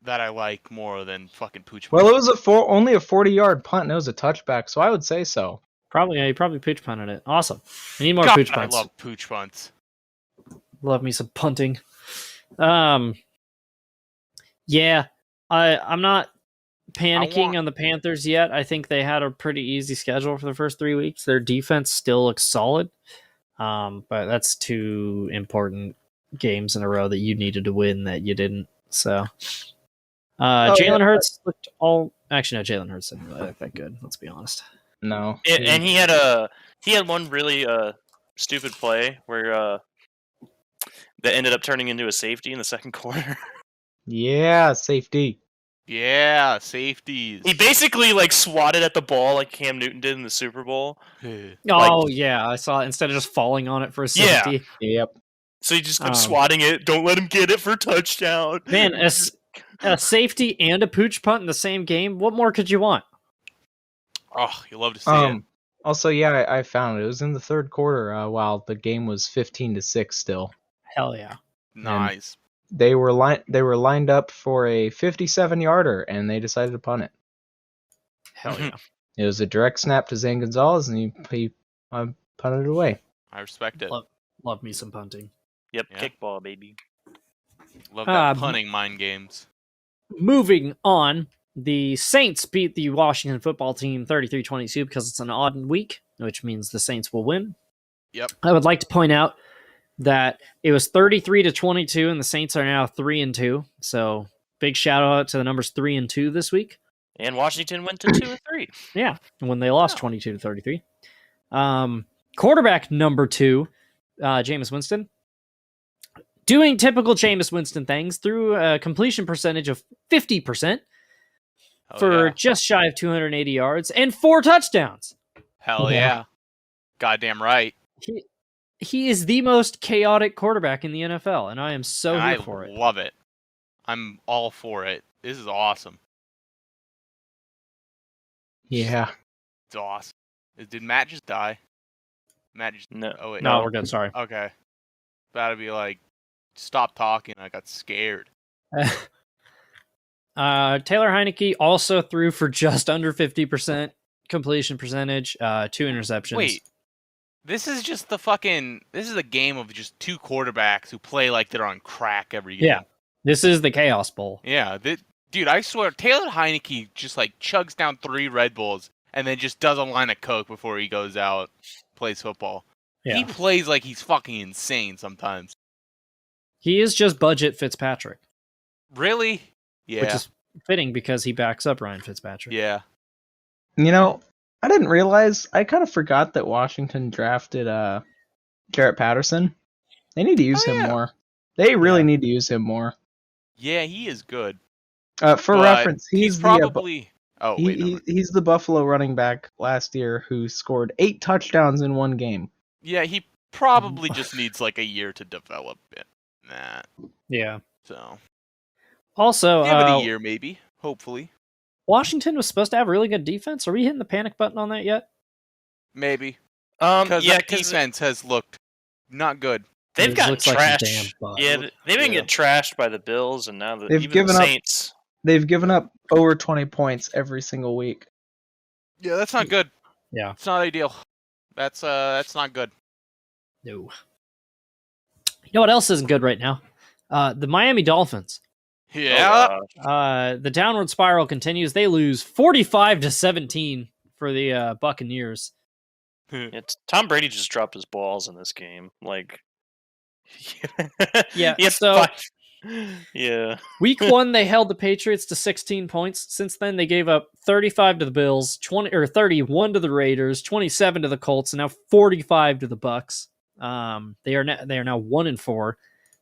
that I like more than fucking pooch. Well, it was only a 40-yard punt and it was a touchback, so I would say so. Probably, yeah, he probably pooch punted it. Awesome. We need more God, pooch I punts. love pooch punts. Love me some punting. Yeah, I'm not panicking on the Panthers yet. I think they had a pretty easy schedule for the first 3 weeks. Their defense still looks solid, but that's 2 important games in a row that you needed to win that you didn't. So, Jalen Hurts looked all. Actually, no, Jalen Hurts didn't really look that good. Let's be honest. No. And he had one really stupid play where that ended up turning into a safety in the second quarter. Yeah, safety. Yeah, safeties. He basically swatted at the ball like Cam Newton did in the Super Bowl. Oh yeah, I saw it. Instead of just falling on it for a Yeah. safety. Yep. So he just kept swatting it. Don't let him get it for touchdown. Man, a safety and a pooch punt in the same game. What more could you want? Oh, you love to see it. Also, yeah, I found it. It was in the third quarter while the game was 15-6 still. Hell yeah. Nice. They were lined up for a 57-yarder and they decided to punt it. Hell yeah. It was a direct snap to Zane Gonzalez and he punted it away. I respect it. Love me some punting. Yep, Yeah. kickball, baby. Love that Um, punting mind games. Moving on, the Saints beat the Washington football team 33-22 because it's an odd week, which means the Saints will win. Yep. I would like to point out that it was 33-22 and the Saints are now 3-2. So big shout out to the numbers 3 and 2 this week. And Washington went to 2-3. Yeah, when they lost Wow. 22-33. Quarterback number 2, Jameis Winston, doing typical Jameis Winston things through a completion percentage of 50% Hell for yeah. just shy of 280 yards and 4 touchdowns. Hell yeah. Goddamn right. He is the most chaotic quarterback in the NFL, and I am so And here I for it. love it. I'm all for it. This is awesome. Yeah. It's awesome. Did Matt just die? Matt just... No. Oh, wait. No, we're good. Sorry. Okay. About to be like, stop talking. I got scared. Taylor Heineke also threw for just under 50% completion percentage, 2 interceptions. Wait. This is just the fucking... This is a game of just 2 quarterbacks who play like they're on crack every game. Yeah. This is the Chaos Bowl. Yeah. Dude, I swear, Taylor Heineke just like chugs down 3 Red Bulls and then just does a line of Coke before he goes out, plays football. Yeah. He plays like he's fucking insane sometimes. He is just budget Fitzpatrick, Really? Yeah. which is fitting because he backs up Ryan Fitzpatrick. Yeah. You know, I didn't realize. I kind of forgot that Washington drafted Garrett Patterson. They need to use Oh, him yeah. more. They really need to use him more. Yeah, he is good. For But reference, he's probably... Oh, wait, no. he's the Buffalo running back last year who scored 8 touchdowns in one game. Yeah, he probably just needs like a year to develop it. Nah. Yeah. So... Also, Give it a year, maybe. Hopefully, Washington was supposed to have really good defense. Are we hitting the panic button on that yet? maybe because yeah, that defense has looked not good. they've It gotten looks like some trashed. damn butt. Yeah, they've been getting trashed by the Bills, and now They've even given the up- Saints. They've given up over 20 points every single week. Yeah, that's not good. Yeah. It's not ideal. That's not good. No. You know what else isn't good right now? The Miami Dolphins. Yeah. The downward spiral continues. They lose 45-17 for the Buccaneers. It's Tom Brady just dropped his balls in this game. Like, Yeah, he had so- yeah. Week 1, they held the Patriots to 16 points. Since then, they gave up 35 to the Bills, 31 to the Raiders, 27 to the Colts, and now 45 to the Bucks. They are now 1-4.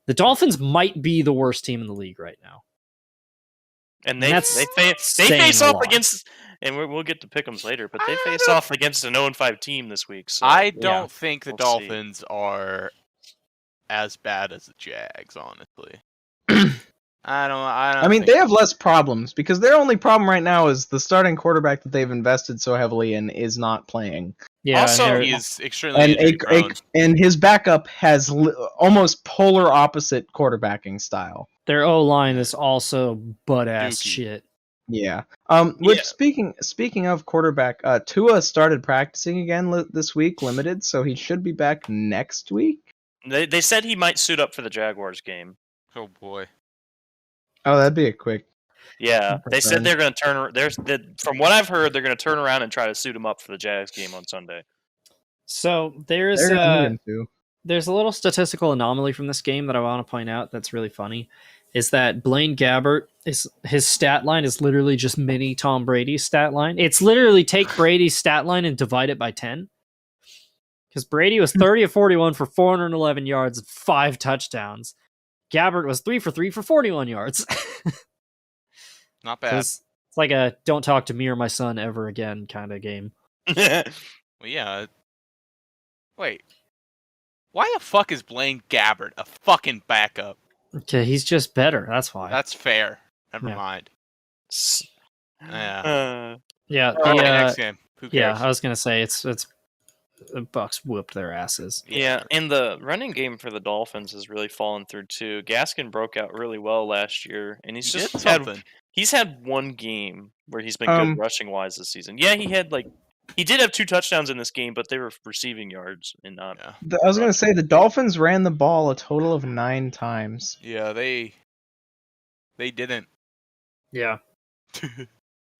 The Dolphins might be the worst team in the league right now. And That's they saying face a off lot. against, and we'll get to pick'ems later, but they face off against an 0-5 team this week. So I don't think the We'll see. Dolphins are as bad as the Jags, honestly. I don't. I mean, think they have less problems because their only problem right now is the starting quarterback that they've invested so heavily in is not playing. Yeah, Also, they're- he is extremely And injury prone. and his backup has almost polar opposite quarterbacking style. their O-line is also butt-ass Dookie. shit. Yeah. Which Yeah. speaking of quarterback, Tua started practicing again this week, limited, so he should be back next week. They said he might suit up for the Jaguars game. Oh boy. Oh, that'd be a quick. Yeah, they said Return. they're going to turn. From what I've heard, they're going to turn around and try to suit him up for the Jags game on Sunday. So They're gonna need him to. there's a little statistical anomaly from this game that I want to point out that's really funny. Is that Blaine Gabbert his stat line is literally just mini Tom Brady's stat line. It's literally take Brady's stat line and divide it by 10. Because Brady was 30 of 41 for 411 yards and 5 touchdowns. Gabbert was 3 for 3 for 41 yards. Not bad. It's like a don't talk to me or my son ever again kind of game. Well, yeah. Wait. Why the fuck is Blaine Gabbert a fucking backup? Okay, he's just better. That's why. That's fair. Never Yeah. mind. Yeah. Yeah, Okay, next game. Who yeah. cares? I was gonna say it's the Bucks whooped their asses. Yeah, and the running game for the Dolphins has really fallen through too. Gaskin broke out really well last year, and he's He just did had something. he's had one game where he's been good rushing wise this season. Yeah, he did have 2 touchdowns in this game, but they were receiving yards and not. Yeah. I was gonna say the Dolphins ran the ball a total of 9 times. Yeah, they didn't. Yeah,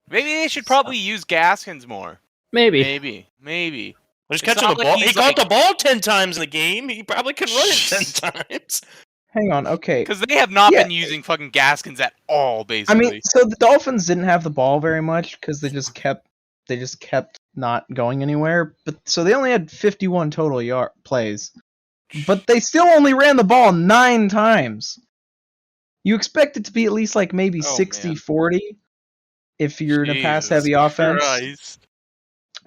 Maybe they should probably use Gaskins more. maybe. Maybe. Just It's catching not the like ball. He he's caught like- the ball 10 times in the game. He probably can run it 10 times. Hang on, okay. Because they have not Yeah. been using fucking Gaskins at all, I basically. mean, so the Dolphins didn't have the ball very much because they just kept not going anywhere. But so they only had 51 total plays, but they still only ran the ball 9 times. You expect it to be at least like maybe Oh, 60-40 if you're in a pass-heavy Jesus offense. Christ.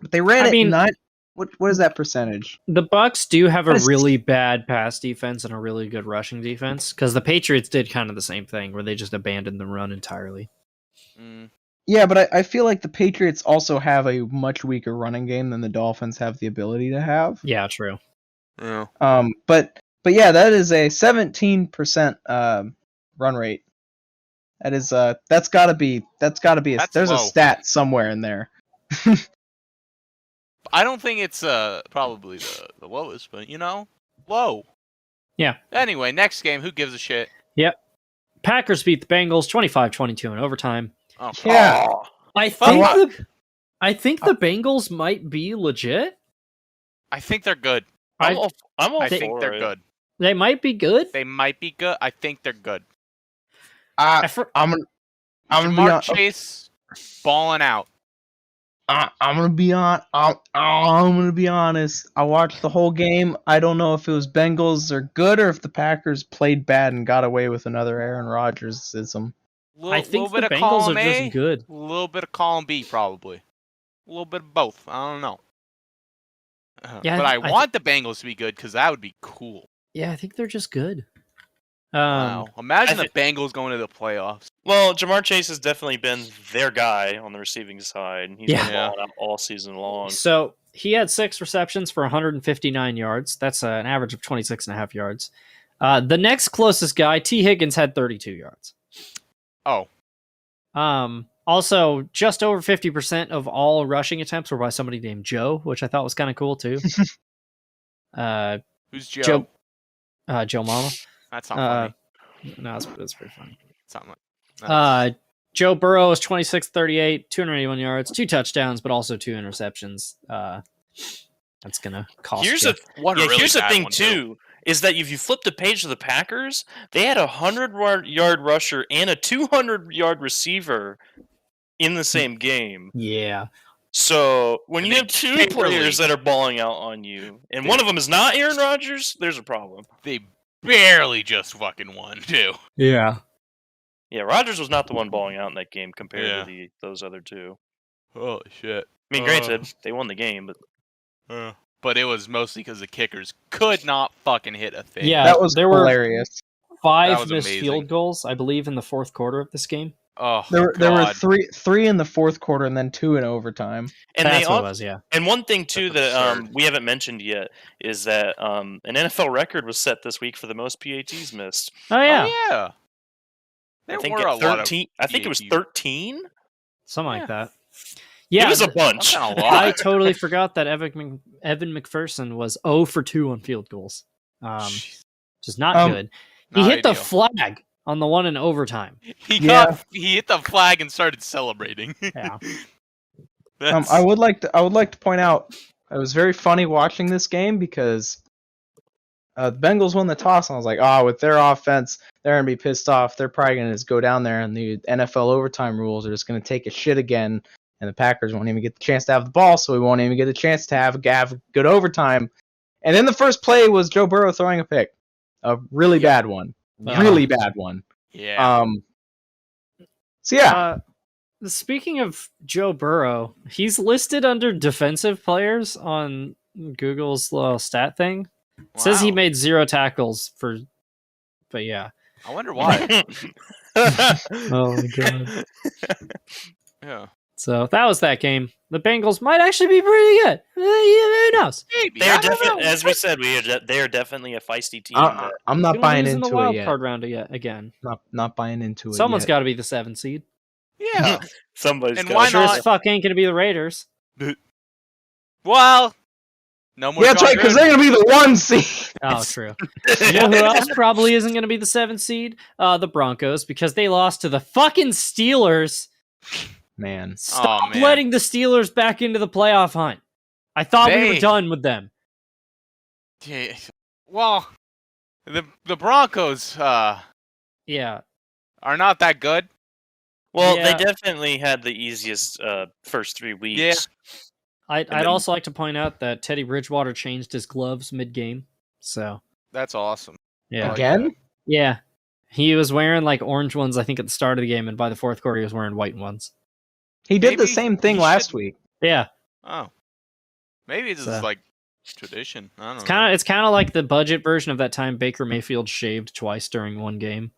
But they ran I it mean- 9. What is that percentage? The Bucks do have a What is- really bad pass defense and a really good rushing defense because the Patriots did kind of the same thing where they just abandoned the run entirely. Mm. Yeah, but I feel like the Patriots also have a much weaker running game than the Dolphins have the ability to have. Yeah, true. Yeah. But yeah, that is a 17% run rate. That is that's gotta be That's there's low. a stat somewhere in there. I don't think it's probably the lowest, but low. Yeah. Anyway, next game. Who gives a shit? Packers beat the Bengals 25-22 in overtime. Oh, Yeah. Aw. I Fuck. think the Bengals might be legit. I think they're good. I'm all I for think they're it. good. They might be good. They might be good. I think they're good. I'm gonna be Jamar Chase balling out. I'm gonna be honest. I watched the whole game. I don't know if it was Bengals are good or if the Packers played bad and got away with another Aaron Rodgers-ism. I think little the bit of Bengals column are A, just good. a little bit of column B, probably. A little bit of both. I don't know. Yeah, but I I want the Bengals to be good because that would be cool. Yeah, I think they're just good. Wow. Imagine I the Bengals going to the playoffs. Well, Jamar Chase has definitely been their guy on the receiving side. He's Yeah. been balling out all season long. So he had 6 receptions for 159 yards. That's an average of 26.5 yards. The next closest guy, T. Higgins, had 32 yards. Oh. Also, just over 50% of all rushing attempts were by somebody named Joe, which I thought was kind of cool too. Who's Joe? Joe Mama. That's not funny. No, that's pretty funny. Something like Joe Burrow was 26-38, 281 yards, 2 touchdowns, but also 2 interceptions. That's gonna cost Here's you. here's the thing too, is that if you flip the page of the Packers, they had a 100-yard rusher and a 200-yard receiver in the same game. Yeah. So when And you they have 2 barely- players that are balling out on you, and one of them is not Aaron Rodgers, there's a problem. They barely just fucking won, too. Yeah. Yeah, Rodgers was not the one balling out in that game compared Yeah. to those other 2. Holy shit. I mean, granted, they won the game, but But it was mostly because the kickers could not fucking hit a thing. Yeah. That was there were hilarious. 5 That was missed amazing. field goals, I believe, in the fourth quarter of this game. Oh, There were God. three in the fourth quarter and then 2 in overtime. and That's they what all, it was, yeah. and one thing too That's that absurd. we haven't mentioned yet is that an NFL record was set this week for the most PATs missed. Oh, yeah. Oh, yeah. There I think were a at lot of 13. I think it was PATs. 13. Something like Yeah. that. Yeah. It was a That's bunch. not a I lot. totally forgot that Evan McPherson was 0 for 2 on field goals. Jeez. Which is not Um, good. He Not hit the ideal. flag on the one in overtime. He Yeah. hit the flag and started celebrating. Yeah. That's- I would like to point out it was very funny watching this game because the Bengals won the toss and I was like, oh, with their offense, they're gonna be pissed off. They're probably gonna just go down there and the NFL overtime rules are just gonna take a shit again, and the Packers won't even get the chance to have the ball, so we won't even get a chance to have good overtime. And then the first play was Joe Burrow throwing a pick, a really bad one, really bad one. yeah. So yeah, Speaking of Joe Burrow, he's listed under defensive players on Google's little stat thing. It says he Wow. made 0 tackles for, but yeah. I wonder why. Oh my god. Yeah. So that was that game. The Bengals might actually be pretty good. Who knows? Maybe. They're I don't definitely, know. as we said, they are definitely a feisty team. I'm not Who buying lose in into the wild it yet. card round again. Not buying into it. Someone's yet. got to be the 7 seed. Yeah. Somebody's And got why Sure not? as fuck ain't gonna be the Raiders. Well, no more. Yeah, that's John right, because Gruden. they're gonna be the 1 seed. Oh, true. You know who else probably isn't going to be the 7th seed? The Broncos, because they lost to the fucking Steelers. Man, Stop man. letting the Steelers back into the playoff hunt. I thought we were They- done with them. Yeah. Well, the Broncos Yeah. are not that good. Well, Yeah. they definitely had the easiest first 3 weeks. Yeah. I'd then- also like to point out that Teddy Bridgewater changed his gloves mid-game. So, That's awesome. yeah. like again? Yeah. He was wearing like orange ones, I think, at the start of the game, and by the fourth quarter, he was wearing white ones. He did the Maybe same thing he last should- week. Yeah. Oh. Maybe this So- is like tradition. I don't It's know. kind of like the budget version of that time Baker Mayfield shaved twice during one game.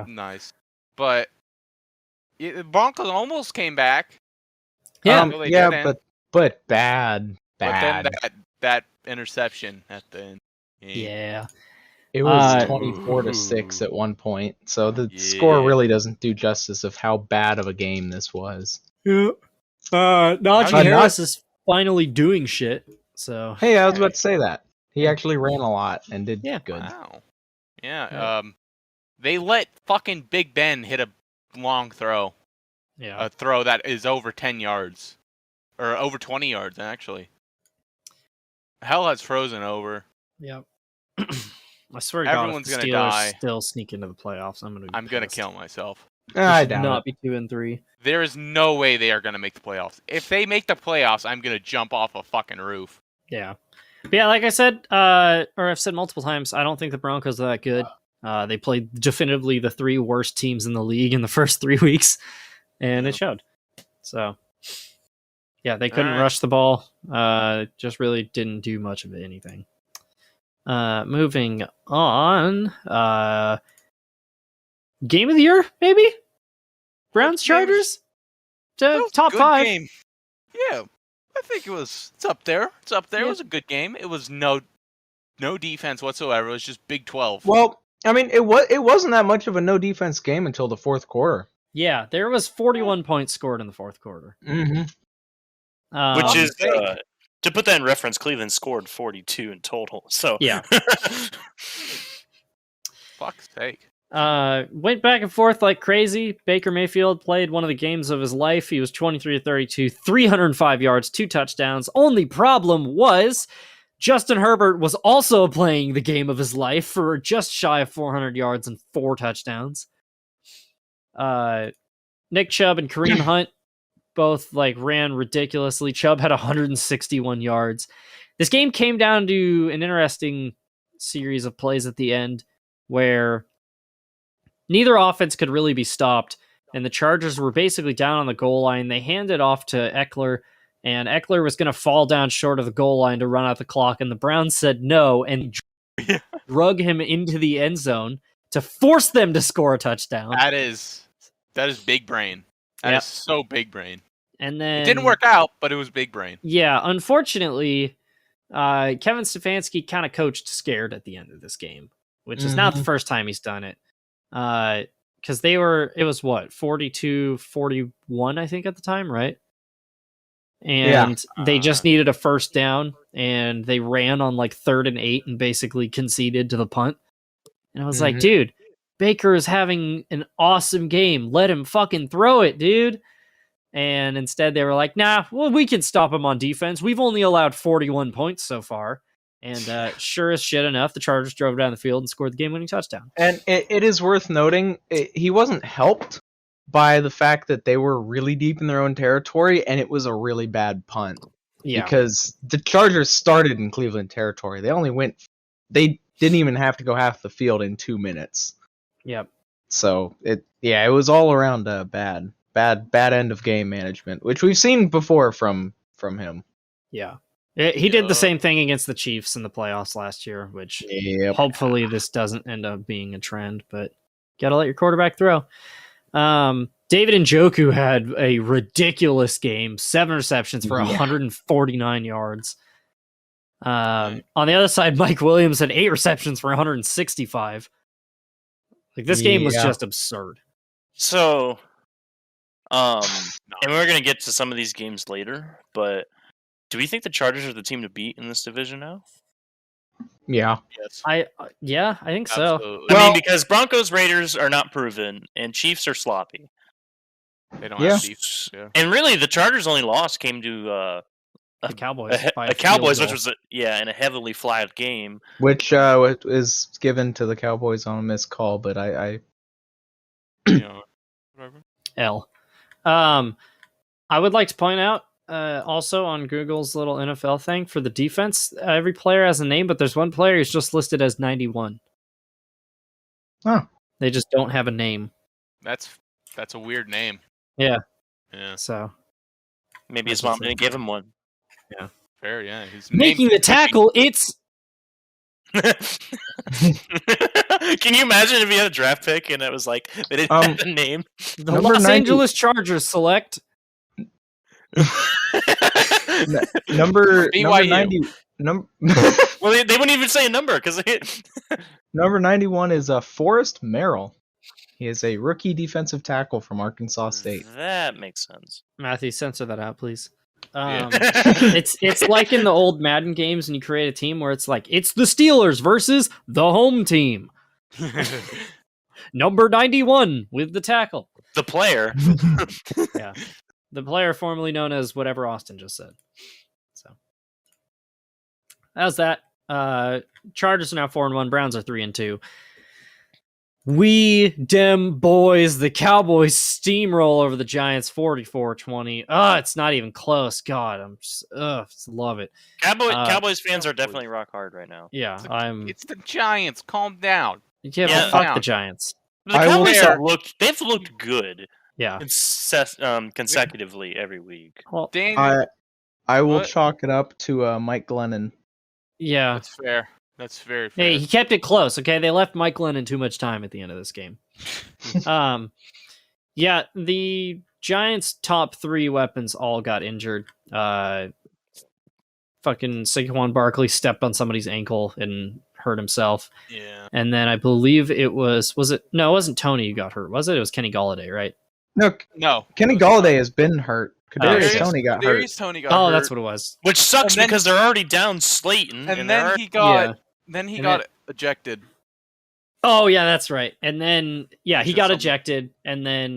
Nice. But the Broncos almost came back. Yeah. Well, they yeah, didn't. but bad. But then Bad. that interception at the end. Yeah. It was Uh, 24-6 at one point, so the score really doesn't do justice of how bad of a game this was. Yeah. Najee How- Harris is finally doing shit. So Hey, I was about to say that. He actually ran a lot and did Yeah. good. Wow. Yeah. Yeah. They let fucking Big Ben hit a long throw. yeah. A throw that is over 10 yards. Or over 20 yards, actually. Hell has frozen over. Yeah. I swear to God, Everyone's if the gonna Steelers die. still sneak into the playoffs, I'm gonna. I'm gonna kill myself. I Should doubt not it. be 2-3. There is no way they are gonna make the playoffs. If they make the playoffs, I'm gonna jump off a fucking roof. Yeah. But yeah, like I said, or I've said multiple times, I don't think the Broncos are that good. They played definitively the 3 worst teams in the league in the first 3 weeks, and it showed. So, yeah, they couldn't Alright. rush the ball. Just really didn't do much of anything. Moving on. Game of the year, maybe? Browns Chargers? That was a Top good 5. game. Yeah, I think it's up there. It's up there. Yeah. It was a good game. It was no defense whatsoever. It was just Big 12. Well, I mean, it wasn't that much of a no defense game until the fourth quarter. Yeah, there was 41 points scored in the fourth quarter. Mm-hmm. Which is mistake. to put that in reference, Cleveland scored 42 in total. So Yeah. Fuck's sake. Went back and forth like crazy. Baker Mayfield played one of the games of his life. He was 23 to 32, 305 yards, 2 touchdowns. Only problem was Justin Herbert was also playing the game of his life for just shy of 400 yards and 4 touchdowns. Nick Chubb and Kareem Hunt both ran ridiculously. Chubb had 161 yards. This game came down to an interesting series of plays at the end where neither offense could really be stopped, and the Chargers were basically down on the goal line. They handed off to Eckler, and Eckler was going to fall down short of the goal line to run out the clock, and the Browns said no and drug him into the end zone to force them to score a touchdown. That is big brain. That is so big brain. And then It didn't work out, but it was big brain. Yeah, unfortunately, Kevin Stefanski kind of coached scared at the end of this game, which is not the first time he's done it. Because it was 42-41, I think, at the time, right? And they just needed a first down, and they ran on 3rd and 8 and basically conceded to the punt. And I was like, dude, Baker is having an awesome game. Let him fucking throw it, dude. And instead they were like, nah, well, we can stop him on defense. We've only allowed 41 points so far. And sure as shit enough, the Chargers drove down the field and scored the game-winning touchdown. And it is worth noting, he wasn't helped by the fact that they were really deep in their own territory, and it was a really bad punt. Yeah. Because the Chargers started in Cleveland territory. They didn't even have to go half the field in 2 minutes. Yep. So, it was all around bad end of game management, which we've seen before from him. Yeah. He did the same thing against the Chiefs in the playoffs last year, which hopefully this doesn't end up being a trend, but gotta let your quarterback throw. David Njoku had a ridiculous game, 7 receptions for 149 yards. On the other side, Mike Williams had 8 receptions for 165. This game was just absurd. So, and we're gonna get to some of these games later, but do we think the Chargers are the team to beat in this division now? Yeah. Yes. I think so. Absolutely. I mean, because Broncos Raiders are not proven, and Chiefs are sloppy. They don't have Chiefs. Yeah. And really, the Chargers' only loss came to The Cowboys. by a a field Cowboys, goal. which was in a heavily flagged game. Which is given to the Cowboys on a missed call, but I Whatever. L. I would like to point out also on Google's little NFL thing for the defense, every player has a name, but there's one player who's just listed as 91. Oh. They just don't have a name. That's a weird name. Yeah. Yeah. So Maybe his mom didn't give him one. Fair. Yeah. He's making the tackle, it's Can you imagine if he had a draft pick and it was like they didn't have a name? the Number Los 90 Angeles Chargers select number BYU. 90 Well, they wouldn't even say a number because number 91 is Forrest Merrill. He is a rookie defensive tackle from Arkansas State. that makes sense. Matthew, censor that out, please. Yeah. It's like in the old Madden games when you create a team where it's like it's the Steelers versus the home team. Number 91 with the tackle. The player. Yeah. The player formerly known as whatever Austin just said. So how's that? Chargers are now 4-1, Browns are 3-2. We dem boys, the Cowboys steamroll over the Giants 44-20. It's not even close. God, I'm just love it. Cowboys fans are definitely rock hard right now. Yeah, It's the Giants. Calm down. yeah, fuck the Giants. The I will Cowboys say- they've looked good Yeah. consecutively every week. Well, Daniel. I will What? chalk it up to Mike Glennon. yeah. That's fair. That's very fair. Hey, he kept it close. Okay, they left Mike Glennon too much time at the end of this game. Yeah, the Giants' top 3 weapons all got injured. Fucking Saquon Barkley stepped on somebody's ankle and hurt himself. Yeah. And then I believe it no, it wasn't Tony who got hurt, was it? It was Kenny Galladay, right? No. Kenny Galladay has been hurt. Kadarius Toney got hurt. Kadarius Toney got hurt. Oh, that's what it was. Which sucks And then- because they're already down Slayton. And they're then he got Yeah. then he And got ejected. Oh, yeah, that's right. And then, yeah, he Just got something. ejected. And then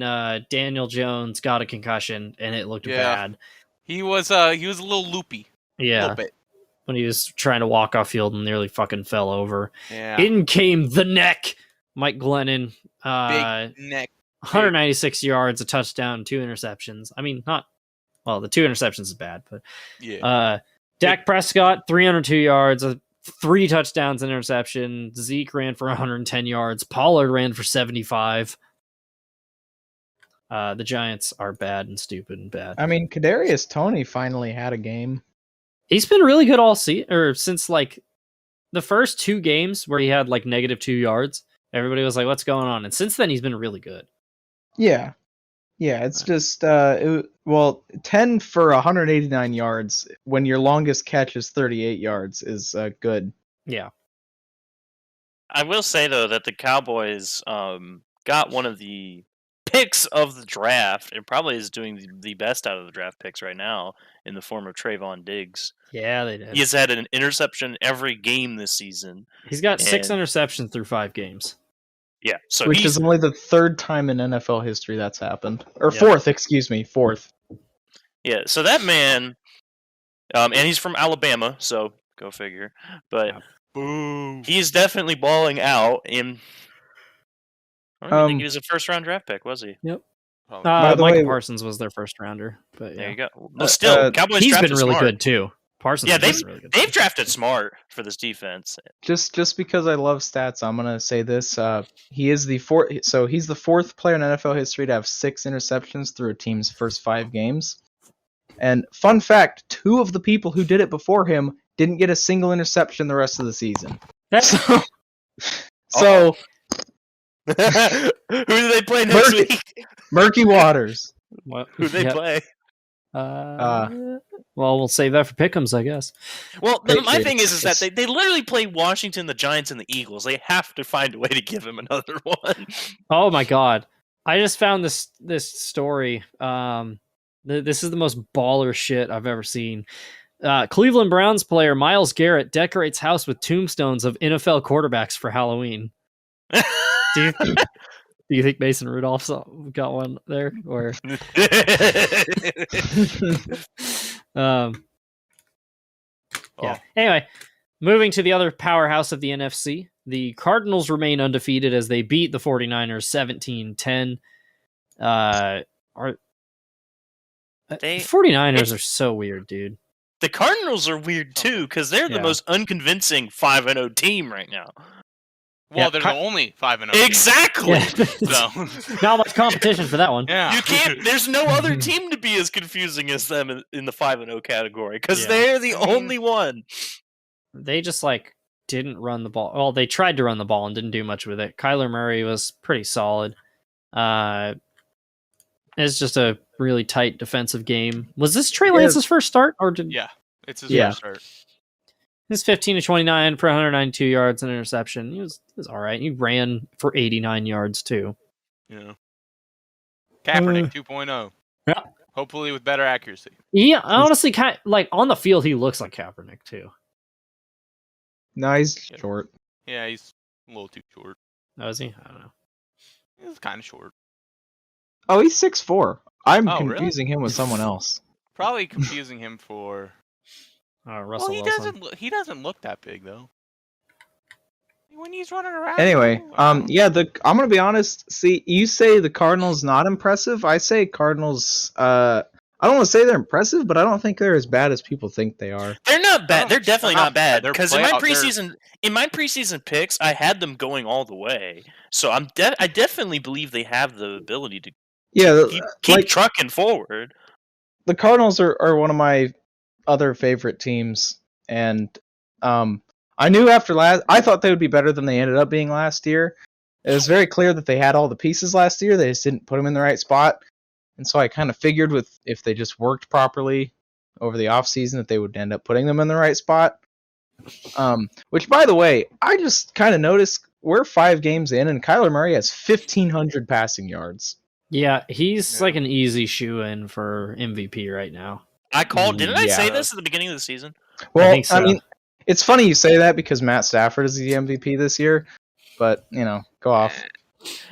Daniel Jones got a concussion, and it looked Yeah. bad. He was a little loopy. A Yeah, little bit. when he was trying to walk off field and nearly fucking fell over. Yeah. In came the neck. Mike Glennon, Big neck. 196 yards, a touchdown, 2 interceptions. I mean, the 2 interceptions is bad, but Yeah. Dak Prescott, 302 yards, 3 touchdowns, and interception. Zeke ran for 110 yards. Pollard ran for 75. The Giants are bad and stupid and bad. I mean, Kadarius Toney finally had a game. He's been really good all season, or since like the first 2 games where he had like -2 yards. Everybody was like, "What's going on?" And since then, he's been really good. Yeah. Yeah, it's just 10 for 189 yards when your longest catch is 38 yards is good. Yeah, I will say though that the Cowboys got one of the picks of the draft and probably is doing the best out of the draft picks right now in the form of Trayvon Diggs. yeah, they did. He has had an interception every game this season. He's got 6 and- interceptions through 5 games. Yeah, so Which he's is only the 3rd time in NFL history that's happened. Or Yeah. 4th, excuse me, 4th. yeah. So that man, and he's from Alabama, so go figure. But Boo. he's definitely balling out. And I don't even think he Um, was a first-round draft pick, was he? Probably. By the Mike way- Parsons was their first rounder, but There yeah. you go. But still, Cowboys He's drafted been really smart. good too. Parsons, Yeah, has been really good. They've drafted smart for this defense. Just because I love stats, I'm gonna say this. He is the 4th. So he's the 4th player in NFL history to have 6 interceptions through a team's first 5 games. And fun fact: 2 of the people who did it before him didn't get a single interception the rest of the season. That's So Who do they play next Murky. week? Murky Waters. Who do they Yep. play? Well, we'll save that for Pick'ems, I guess. Well, my thing is Patriots. that they literally play Washington, the Giants, and the Eagles. They have to find a way to give him another one. Oh my god. I just found this story. This is the most baller shit I've ever seen. Cleveland Browns player Myles Garrett decorates house with tombstones of NFL quarterbacks for Halloween. Do you think Mason Rudolph's got one there? Or yeah. Anyway, moving to the other powerhouse of the NFC, the Cardinals remain undefeated as they beat the 49ers 17-10. They- 49ers are so weird, dude. The Cardinals are weird too because they're the Yeah. most unconvincing 5-0 team right now. Well, Yeah, they're Car- the only 5-0. Exactly. Yeah. So, Not much competition for that one. yeah. You can't. There's no other team to be as confusing as them in the 5-0 category because Yeah. they're the I mean- only one. They just didn't run the ball. Well, they tried to run the ball and didn't do much with it. Kyler Murray was pretty solid. It's just a really tight defensive game. Was this Trey Lance's first start, or did Yeah. It's his Yeah. first start. He's 15 to 29 for 192 yards and interception? He was all right. He ran for 89 yards too. Yeah. Kaepernick 2.0. Yeah. Hopefully with better accuracy. Yeah, honestly, kind on the field, he looks like Kaepernick too. No, he's short. Yeah, he's a little too short. Oh, is he? I don't know. He's kind of short. Oh, he's 6'4". I'm Oh, really? confusing him with someone else. Probably confusing him for. Russell Well, he Wilson. doesn't. He doesn't look that big though. When he's running around. Anyway, oh, yeah, I'm gonna be honest. See, you say the Cardinals not impressive. I say Cardinals. I don't want to say they're impressive, but I don't think they're as bad as people think they are. They're not bad. No, They're definitely they're not not bad. bad. They're Because in my preseason picks, I had them going all the way. So I definitely believe they have the ability to Yeah, keep like trucking forward. the Cardinals are one of my other favorite teams, and I knew after I thought they would be better than they ended up being last year. It was very clear that they had all the pieces last year. They just didn't put them in the right spot. And so I kind of figured if they just worked properly over the offseason that they would end up putting them in the right spot. Which, by the way, I just kind of noticed we're 5 games in and Kyler Murray has 1,500 passing yards. Yeah, he's like an easy shoe-in for MVP right now. I called. Didn't I say Yeah. this at the beginning of the season? Well, think so. I mean, it's funny you say that because Matt Stafford is the MVP this year, but, go off.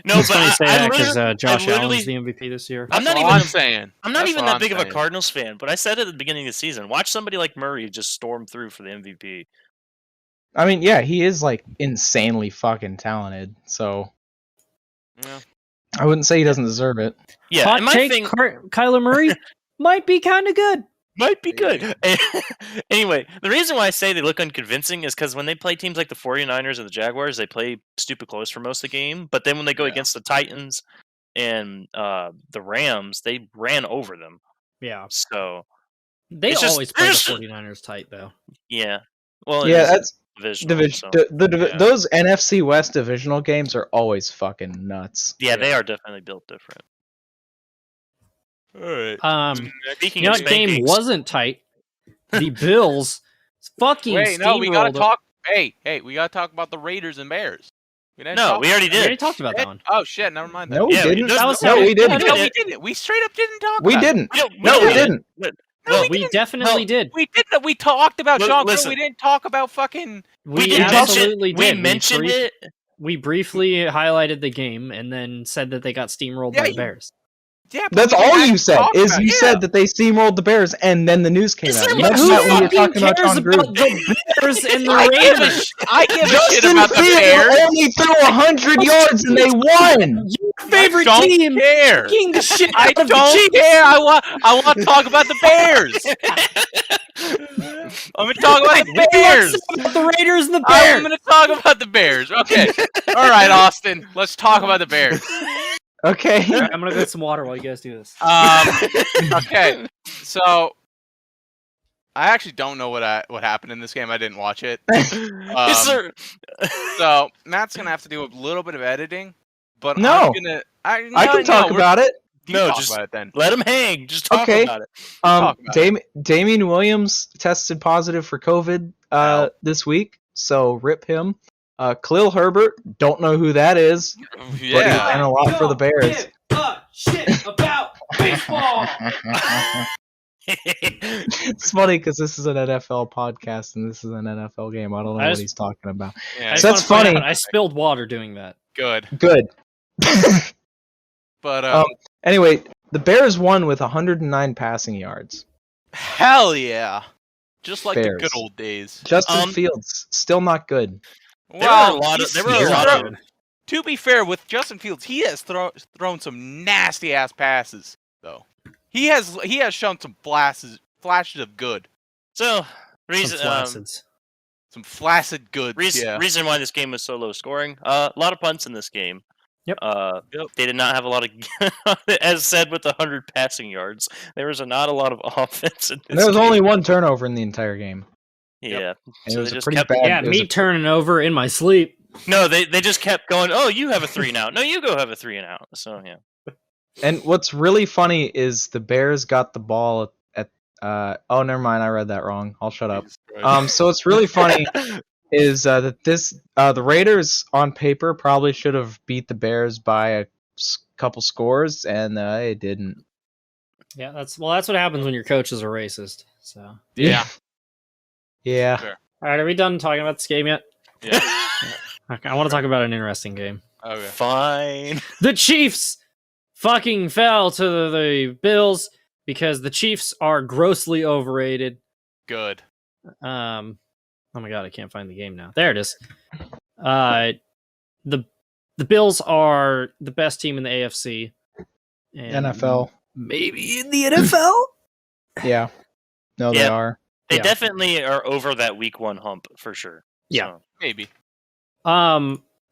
No, It's but funny you say that because I Josh literally- Allen's the MVP this year. I'm not That's even. what I'm saying. I'm not That's even what that I'm big of a saying. Cardinals fan, but I said at the beginning of the season, watch somebody like Murray just storm through for the MVP. I mean, yeah, he is, insanely fucking talented, so Yeah. I wouldn't say he doesn't deserve it. Yeah, Hot and my take, thing Kyler Murray might be kind of good. might be good. Anyway, the reason why I say they look unconvincing is because when they play teams like the 49ers or the Jaguars, they play stupid close for most of the game. But then when they go Yeah. against the Titans and the Rams, they ran over them. Yeah. So, They It's just- always play the there's- 49ers tight, though. yeah. Well, it Yeah, is that's divisional. So. Yeah. those NFC West divisional games are always fucking nuts. Yeah, they are definitely built different. All right. Speaking You know of what game spankings, wasn't tight? The Bills fucking Wait, no, we gotta steamrolled- talk. Hey, we gotta talk about the Raiders and Bears. We didn't no, talk we already We already did. talked about that one. Oh shit, never mind that. No, we Yeah, didn't. that was- No, we didn't. No, we didn't. We straight up didn't talk. We about it. didn't. No, we didn't. No, Well, We didn't. definitely did. We didn't. We talked about Look, Sean. Payton. listen. We didn't talk about fucking. We did absolutely mention, did. We mentioned it. We briefly highlighted the game and then said that they got steamrolled Yeah, by the you- Bears. Yeah, but That's we didn't all you actually said. talk Is about it. you Yeah. said that they steamrolled the Bears, and then the news came Is out. there You much- mentioned that when you were Who talking about cares John about Gruden. the Bears and the I give a Raiders? I give a shit Justin about the Fields Bears. only threw 100 yards and they won. Your favorite I don't team care. kicking the shit I out of the don't Chiefs. care. I want to talk about the Bears. I'm gonna talk about the Bears. About the Raiders and the I'm Bears. gonna talk about the Bears. Okay. All right, Austin. Let's talk about the Bears. Okay. All right, I'm gonna get some water while you guys do this. Okay. So I actually don't know what happened in this game. I didn't watch it. Is there- So Matt's gonna have to do a little bit of editing, but No. I I can talk about it. No, talk just- about it then. Let him hang. Just talk Okay. about it. Talk about Damian Williams tested positive for COVID this week, so rip him. Khalil Herbert, don't know who that is, but he Yeah. ran a lot for the Bears. Shit about baseball. It's funny because this is an NFL podcast and this is an NFL game. I don't know I what just- he's talking about. Yeah, I just So wanna that's point funny. out, I spilled water doing that. good. Good. But Anyway, the Bears won with 109 passing yards. hell yeah. Just like the Bears. good old days. Justin Fields still not good. There were a lot of- he's- there were a he's lot of- thrown- To be fair, with Justin Fields, he has thrown some nasty ass passes, though. He has shown some flashes of good, So, Some reason flacids. some flaccid goods. reason, reason why this game was so low scoring. A lot of punts in this game. Yep. They did not have a lot of, as said, with 100 passing yards. There was not a lot of offense in this And there was game. only one turnover in the entire game. Yeah. And So it was they a just pretty kept- bad. Yeah, it was me a- turning over in my sleep. No, they just kept going, oh, you have a 3 and out. No, you go have a 3 and out. So, yeah. And what's really funny is the Bears got the ball at oh, never mind, I read that wrong. I'll shut up. So what's really funny is that the Raiders on paper probably should have beat the Bears by a couple scores, and it didn't. Yeah, that's what happens when your coach is a racist. So, Yeah. Yeah. all right, are we done talking about this game yet? Yeah. Okay, I want to talk about an interesting game. Okay. Fine. The Chiefs fucking fell to the Bills because the Chiefs are grossly overrated. Good. Oh my god, I can't find the game now. There it is. The Bills are the best team in the AFC. And NFL. maybe in the NFL. Yeah. No, they Yeah. are. They Yeah. definitely are over that week 1 hump for sure. Yeah. So, Maybe.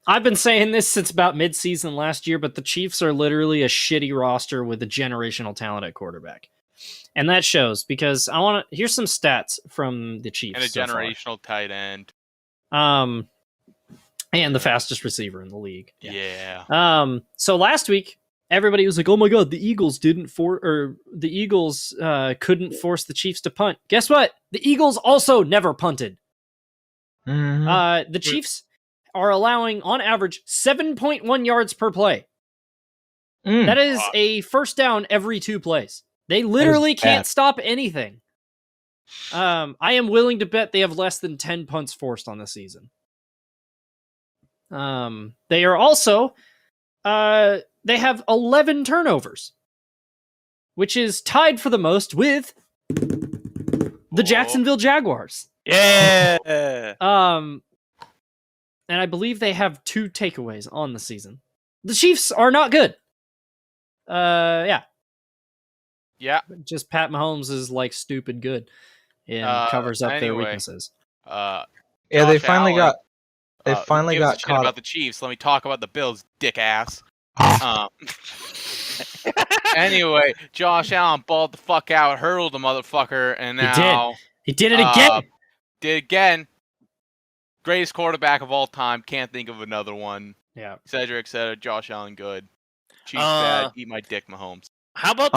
I've been saying this since about mid-season last year, but the Chiefs are literally a shitty roster with a generational talent at quarterback. And that shows because here's some stats from the Chiefs. And a so far. generational tight end. And the fastest receiver in the league. Yeah. So last week, everybody was like, "Oh my god, the Eagles couldn't force the Chiefs to punt." Guess what? The Eagles also never punted. Mhm. The Chiefs are allowing, on average, 7.1 yards per play. Mm. That is a first down every 2 plays. They literally can't bad. stop anything. I am willing to bet they have less than 10 punts forced on the season. They are also, they have 11 turnovers, which is tied for the most with the Jacksonville Jaguars. Yeah. And I believe they have 2 takeaways on the season. The Chiefs are not good. Yeah. Just Pat Mahomes is like stupid good and covers up their anyway. weaknesses. Yeah, they Josh finally Allen, got. They finally gives a got shit caught. about the Chiefs. Let me talk about the Bills, dick ass. Anyway, Josh Allen balled the fuck out, hurdled the motherfucker, and now He did it again. Did again. Greatest quarterback of all time. Can't think of another one. Yeah. Cedric said Josh Allen good. Chiefs bad. Eat my dick, Mahomes. How about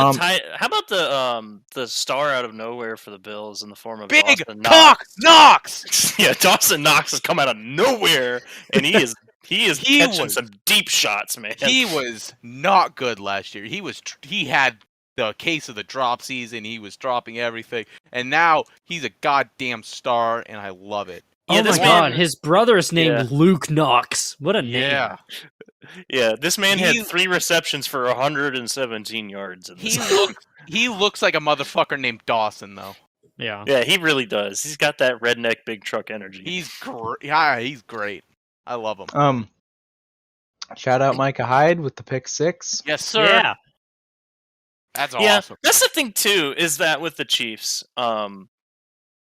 the star out of nowhere for the Bills in the form of Big Dawson cock Knox. Yeah, Dawson Knox has come out of nowhere, and he is catching some deep shots, man. He was not good last year. He had the case of the drop season. He was dropping everything, and now he's a goddamn star, and I love it. Yeah, oh my god, his brother is named Luke Knox. What a name. Yeah. Yeah, this man had 3 receptions for 117 yards. He looks like a motherfucker named Dawson, though. Yeah. Yeah, he really does. He's got that redneck big truck energy. He's great. Yeah, he's great. I love him. Shout out Micah Hyde with the pick 6. Yes, sir. Yeah. That's Yeah, awesome. that's the thing too. Is that with the Chiefs?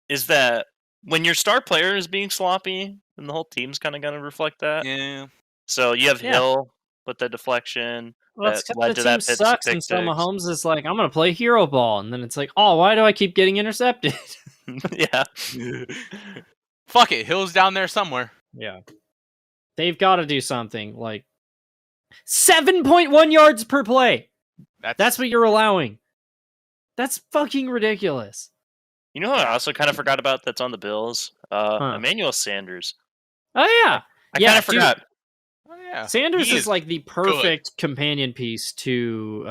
Is that when your star player is being sloppy, then the whole team's kind of going to reflect that. Yeah. So you have Hill with the deflection. Well, that it's because led the to team that pick sucks, and so Mahomes is like, I'm going to play hero ball. And then it's like, oh, why do I keep getting intercepted? Yeah. Fuck it. Hill's down there somewhere. Yeah. They've got to do something. Like, 7.1 yards per play. That's what you're allowing. That's fucking ridiculous. You know who I also kind of forgot about that's on the Bills? Emmanuel Sanders. Oh, yeah. I kind of forgot. Oh, yeah. Sanders is like the perfect companion piece to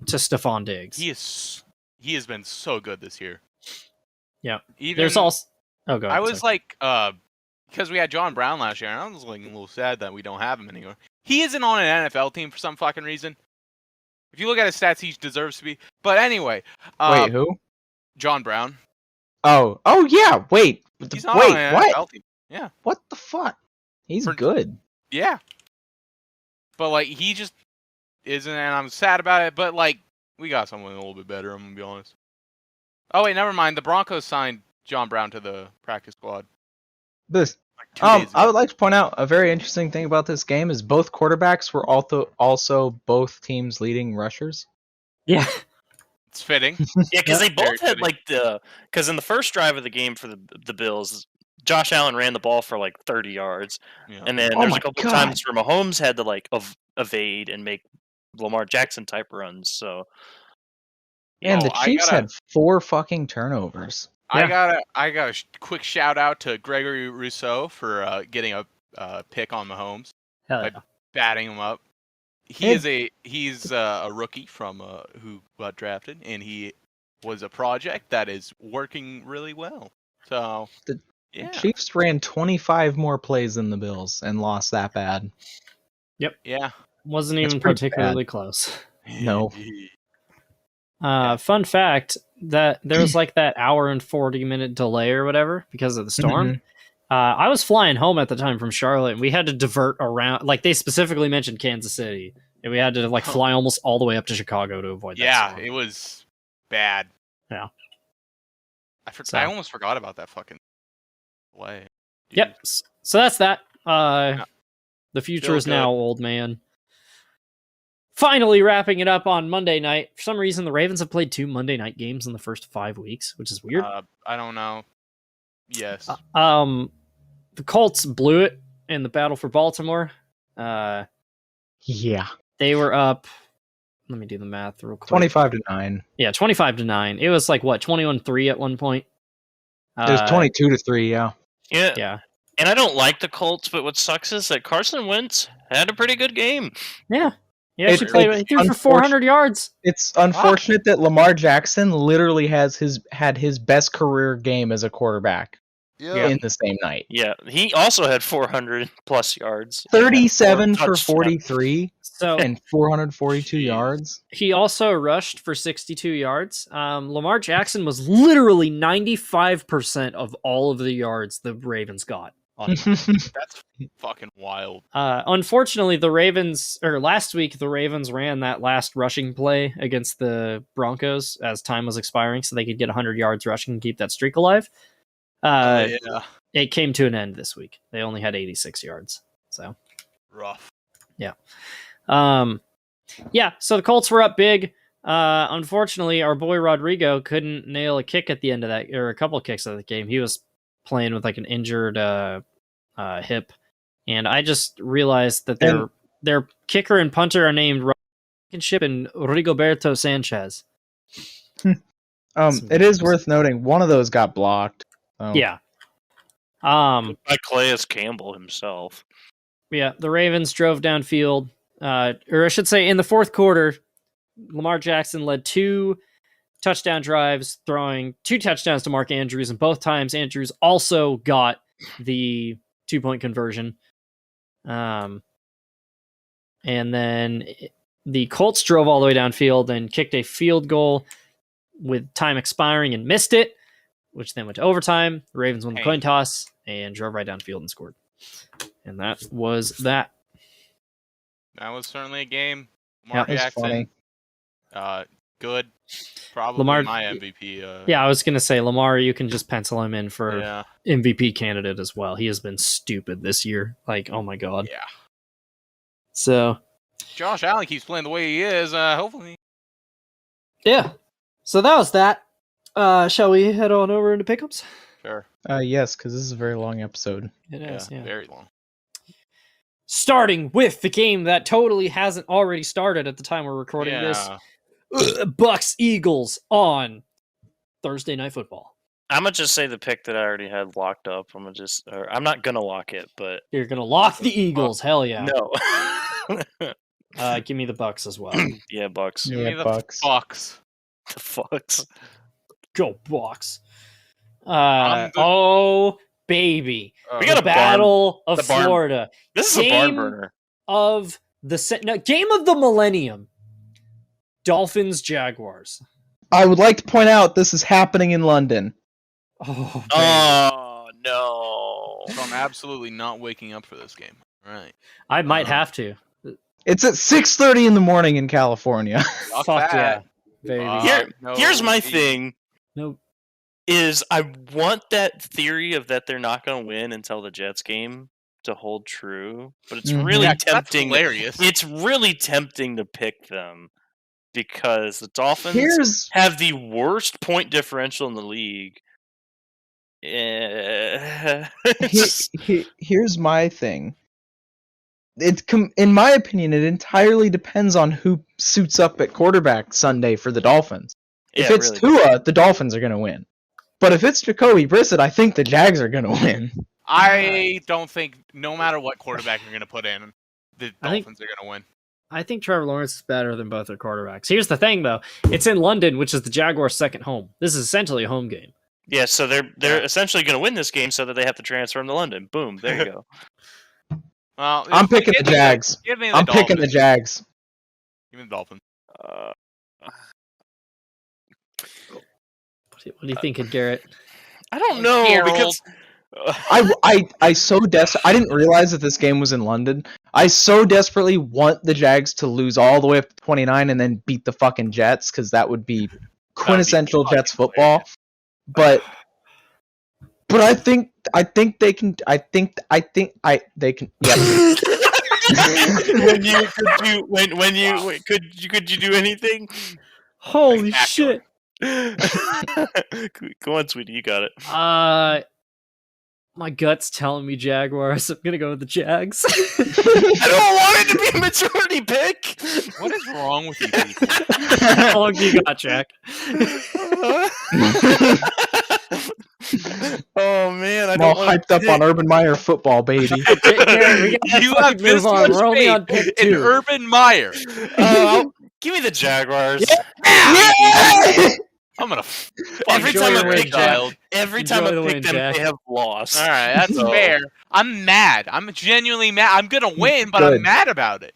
Stephon Diggs. He has been so good this year. Yeah. There's also go ahead, I was like because we had John Brown last year, and I was like a little sad that we don't have him anymore. He isn't on an NFL team for some fucking reason. If you look at his stats, he deserves to be. But anyway, Wait, who? John Brown. Oh yeah. Wait. He's not on an what? NFL team. Yeah. What the fuck? He's good. Yeah. But like he just isn't, and I'm sad about it. But like we got someone a little bit better. I'm gonna be honest. Oh wait, never mind. The Broncos signed John Brown to the practice squad. This. Like 2 days ago. I would like to point out a very interesting thing about this game is both quarterbacks were also both teams' leading rushers. Yeah. It's fitting. Yeah, because they both had fitting. because in the first drive of the game for the Bills, Josh Allen ran the ball for like 30 yards, and then there's a couple times where Mahomes had to like evade and make Lamar Jackson type runs. So, and the Chiefs had 4 fucking turnovers. Yeah. I got a quick shout out to Gregory Rousseau for getting a pick on Mahomes Hell by yeah. batting him up. He's a rookie from who got drafted, and he was a project that is working really well. So the Chiefs ran 25 more plays than the Bills and lost that bad. Yep. Yeah. Wasn't even particularly close. No. Fun fact that there was like that hour and 40-minute delay or whatever because of the storm. Mm-hmm. I was flying home at the time from Charlotte, and we had to divert around. Like they specifically mentioned Kansas City, and we had to like fly almost all the way up to Chicago to avoid that. Yeah, storm. it was bad. Yeah. I almost forgot about that fucking delay. Yep. So that's that. The future is now, old man. Finally wrapping it up on Monday night. For some reason, the Ravens have played 2 Monday night games in the first 5 weeks, which is weird. I don't know. Yes. the Colts blew it in the battle for Baltimore. Yeah, They were up. Let me do the math real quick. 25-9. Yeah, 25-9. It was like what 21-3 at one point. There's 22-3. Yeah. Yeah, Yeah, and I don't like the Colts, but what sucks is that Carson Wentz had a pretty good game. yeah. He actually It- played. it's He threw for 400 yards. It's unfortunate that Lamar Jackson literally had his best career game as a quarterback in the same night. Yeah, he also had 400 plus yards. 37 for touchdowns. 43 So and 442 Jeez. yards. he also rushed for 62 yards. Lamar Jackson was literally 95% of all of the yards the Ravens got. On him. That's fucking wild. Unfortunately, last week, the Ravens ran that last rushing play against the Broncos as time was expiring so they could get 100 yards rushing and keep that streak alive. Yeah, It came to an end this week. They only had 86 yards. So, rough. so the Colts were up big. Unfortunately, our boy Rodrigo couldn't nail a kick at the end of that, or a couple of kicks of the game. He was playing with like an injured hip, and I just realized that their kicker and punter are named Blankenship and Rigoberto Sanchez. It is worth noting one of those got blocked. So. Yeah. By Calais Campbell himself. Yeah, the Ravens drove downfield, or I should say, in the fourth quarter, Lamar Jackson led 2 touchdown drives, throwing 2 touchdowns to Mark Andrews, and both times Andrews also got the 2-point conversion. And then the Colts drove all the way downfield and kicked a field goal with time expiring and missed it, which then went to overtime. The Ravens won the coin toss and drove right downfield and scored. And that was that. That was certainly a game. Lamar It was Jackson, funny. good. Probably Lamar- my MVP. Yeah, I was going to say, Lamar, you can just pencil him in for Yeah. MVP candidate as well. He has been stupid this year. Like, oh my God. Yeah. So, Josh Allen keeps playing the way he is. Hopefully. yeah. So that was that. Shall we head on over into pickups? Sure. Yes, because this is a very long episode. It is, yeah. Very long. Starting with the game that totally hasn't already started at the time we're recording this. Bucks Eagles on Thursday Night Football. I'm gonna just say the pick that I already had locked up. I'm not gonna lock it, but You're gonna lock the Eagles. Hell yeah. no. Give me the Bucks as well. Yeah, Bucks. Give Yeah, me the Bucks. Bucks. The fucks. Go Bucks. I'm the- Oh baby. We got The a barn- Battle of the barn- Florida. This is a barn Game burner. of the game of the millennium. Dolphins Jaguars. I would like to point out this is happening in London. Oh, baby. Oh no. So I'm absolutely not waking up for this game. All right. I might have to. It's at 6:30 in the morning in California. Fuck Fuck that. yeah, baby. Here's my no, thing. Nope. Is I want that theory of that they're not going to win until the Jets game to hold true, but it's Mhm. really Yeah, 'cause that's tempting. hilarious. It's really tempting to pick them because the Dolphins Here's have the worst point differential in the league. It's here's my thing. In my opinion, it entirely depends on who suits up at quarterback Sunday for the Dolphins. If yeah, it's really. Tua, the Dolphins are going to win. But if it's Jacoby Brissett, I think the Jags are going to win. I don't think no matter what quarterback you're going to put in, the I think- Dolphins are going to win. I think Trevor Lawrence is better than both their quarterbacks. Here's the thing, though. It's in London, which is the Jaguars' second home. This is essentially a home game. Yeah, so they're essentially going to win this game so that they have to transfer him to London. Boom, there you go. Well, I'm picking the give me Jags. Give me the I'm Dolphins. picking the Jags. Give me the Dolphins. Uh, What do you think, Garrett? I don't know Harold. because I so I didn't realize that this game was in London. I so desperately want the Jags to lose all the way up to 29 and then beat the fucking Jets because that would be quintessential fucking Jets football. But I think they can. They can. Yep. could you do anything? Holy Spectacular. shit! Go on, sweetie, you got it. My gut's telling me Jaguars. I'm gonna go with the Jags. I don't want it to be a majority pick. What is wrong with you people? How long do you got, Jack? Oh man, I I'm all don't want hyped up on Urban Meyer football, baby. Gary, we gotta You fucking have this move on. much We're only on faith pick in 2. Urban Meyer. Give me the Jaguars. I'm gonna Every Enjoy time the I win, pick them, child. every time Enjoy I the pick win, them, Jack. they have lost. All right, that's So- fair. I'm mad. I'm genuinely mad. I'm gonna win, but Good. I'm mad about it.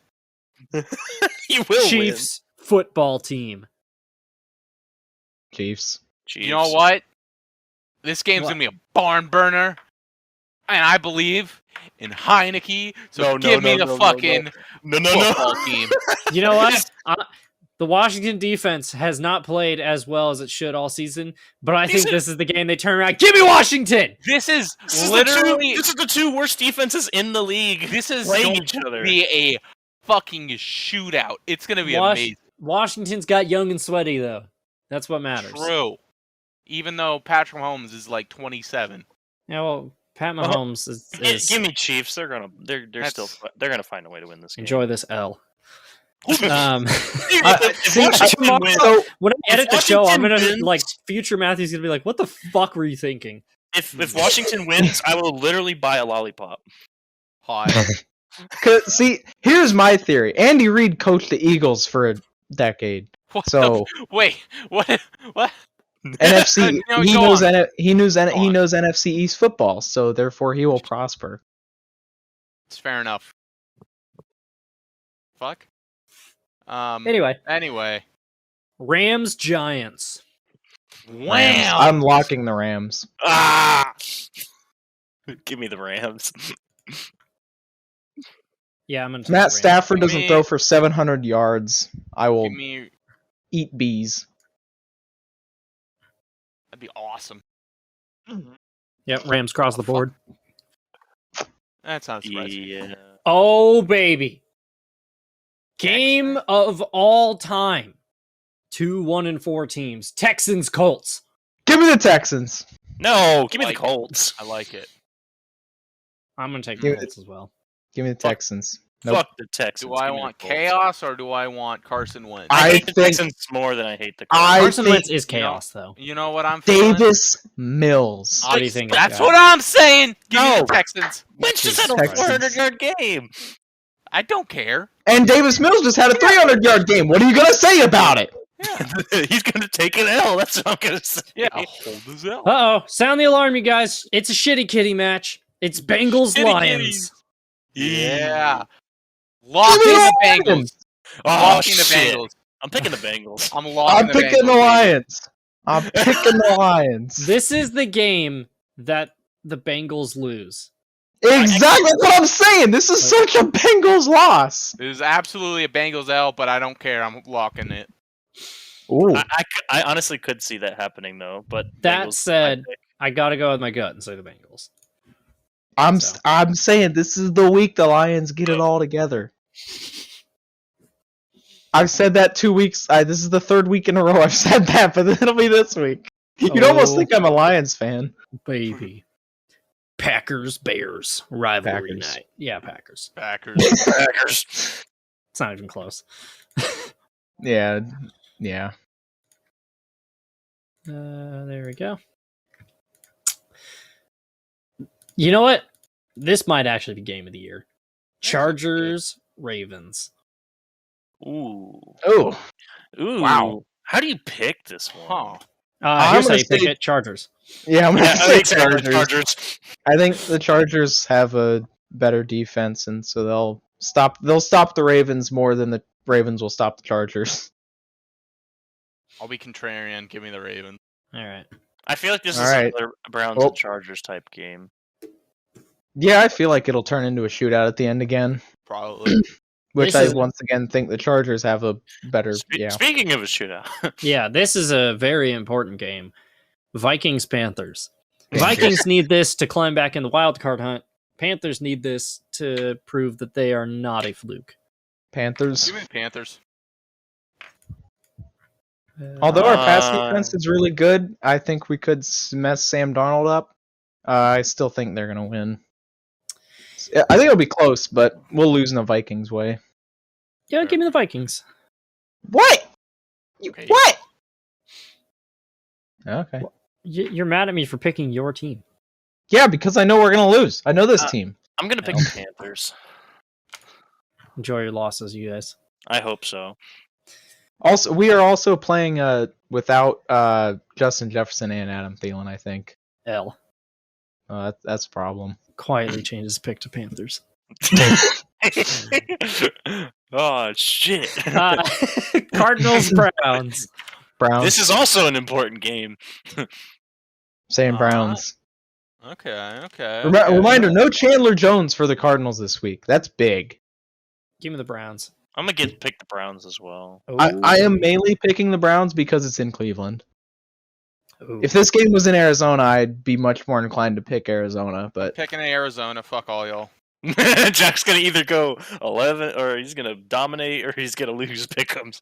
You will Chiefs football team. Chiefs. win. You know what? This game's What? gonna be a barn burner, and I believe in Heineke. So No, no, give me no, the no, no, fucking No, no, football no. team. You know what? The Washington defense has not played as well as it should all season, but I think this is the game they turn around. Give me Washington! This is This is literally. the two worst defenses in the league. This is playing going each to other. be a fucking shootout. It's gonna be Wash- amazing. Washington's got young and sweaty, though. That's what matters. True. Even though Patrick Mahomes is like 27. Yeah, well, Pat Well, Mahomes is Give me Chiefs. They're gonna find a way to win this game. enjoy this L. If See, Washington wins, so When I edit the show, I'm Washington gonna wins- like future Matthew's gonna be like, "What the fuck were you thinking?" if Washington wins, I will literally buy a lollipop. Hot. see, here's my theory. Andy Reid coached the Eagles for a decade. What the So wait, what? What? NFC, No, he go knows on. he knows Go he on. knows NFC East football, so therefore he will prosper. It's fair enough. Fuck. Anyway, Anyway. Rams Giants. Rams. Wow. I'm locking the Rams. Ah! Give me the Rams. Yeah, I'm gonna. take Matt the Rams. Stafford Give doesn't me- throw for 700 yards. I will Give me. eat bees. That'd be awesome. Yep, Rams cross the board. That's not surprising. Yeah. Oh baby, game of all time. 2 1-4 teams. Texans Colts. Give me the Texans. No, give me Like the Colts. I like it. I'm gonna take Give the it- Colts as well. Give me the Fuck. Texans. Nope. Fuck the Texans. Do I give me the want Colts. chaos or do I want Carson Wentz? I I hate the think- Texans more than I hate the Colts. I Carson think Wentz is chaos, though. You know what I'm feeling? Davis Mills. What do you think, That's guy? what I'm saying. Give me No. the Texans. Wentz just had a Texans. 400-yard game. I don't care. And Davis Mills just had a 300-yard game. What are you gonna say about it? He's gonna take an L. That's what I'm gonna say. Yeah, hold his L. Uh oh, sound the alarm, you guys. It's a shitty kitty match. It's Bengals Shitty Lions. kitties. Yeah. Lock Give in me the the Bengals. Lions. Oh, Locking the shit. Bengals. I'm picking the Bengals. I'm locking I'm the picking Bengals. the baby. Lions. I'm picking the Lions. This is the game that the Bengals lose. Exactly what I'm saying. This is such a Bengals loss. This is absolutely a Bengals L, but I don't care. I'm locking it. Ooh. I honestly could see that happening though. But That Bengals is said- my pick. I gotta go with my gut and say the Bengals. So. I'm saying this is the week the Lions get it all together. I've said that 2 weeks. This is the third week in a row I've said that, but it'll be this week. You'd almost Oh. think I'm a Lions fan. Baby. Packers Bears rivalry Packers. night. Yeah, Packers. Packers. Packers. It's not even close. Yeah. There we go. You know what? This might actually be game of the year. Chargers Ravens. Ooh. Oh, Ooh. Wow. How do you pick this one? Huh. I'm Here's how gonna you pick say- it. Chargers. yeah. I'm gonna Yeah, say Chargers. Chargers. I think the Chargers have a better defense, and so they'll stop the Ravens more than the Ravens will stop the Chargers. I'll be contrarian. Give me the Ravens. All right. I feel like this All is right. another Browns Oh. and Chargers type game. Yeah, I feel like it'll turn into a shootout at the end again, Probably. which This I is- once again think the Chargers have a better. Yeah. Speaking of a shootout, Yeah, this is a very important game. Vikings Panthers. Vikings need this to climb back in the wild card hunt. Panthers need this to prove that they are not a fluke. Panthers. Give me the Panthers. Although our pass Uh, defense is really good, I think we could mess Sam Darnold up. I still think they're gonna win. I think it'll be close, but we'll lose in the Vikings' way. Yeah, give me the Vikings. What? Okay. What? Okay. You're mad at me for picking your team. Yeah, because I know we're gonna lose. I know this team. I'm gonna pick the Panthers. Enjoy your losses, you guys. I hope so. Also, we are also playing without Justin Jefferson and Adam Thielen. I think L. that's a problem. Quietly changes pick to Panthers. Oh shit! Cardinals, Browns. Browns. This is also an important game. saying Browns. Okay. Reminder: no Chandler Jones for the Cardinals this week. That's big. Give me the Browns. I'm gonna pick the Browns as well. I am mainly picking the Browns because it's in Cleveland. Ooh. If this game was in Arizona, I'd be much more inclined to pick Arizona. But Picking Arizona. Fuck all y'all. Jack's gonna either go 11, or he's gonna dominate, or he's gonna lose pick'ems.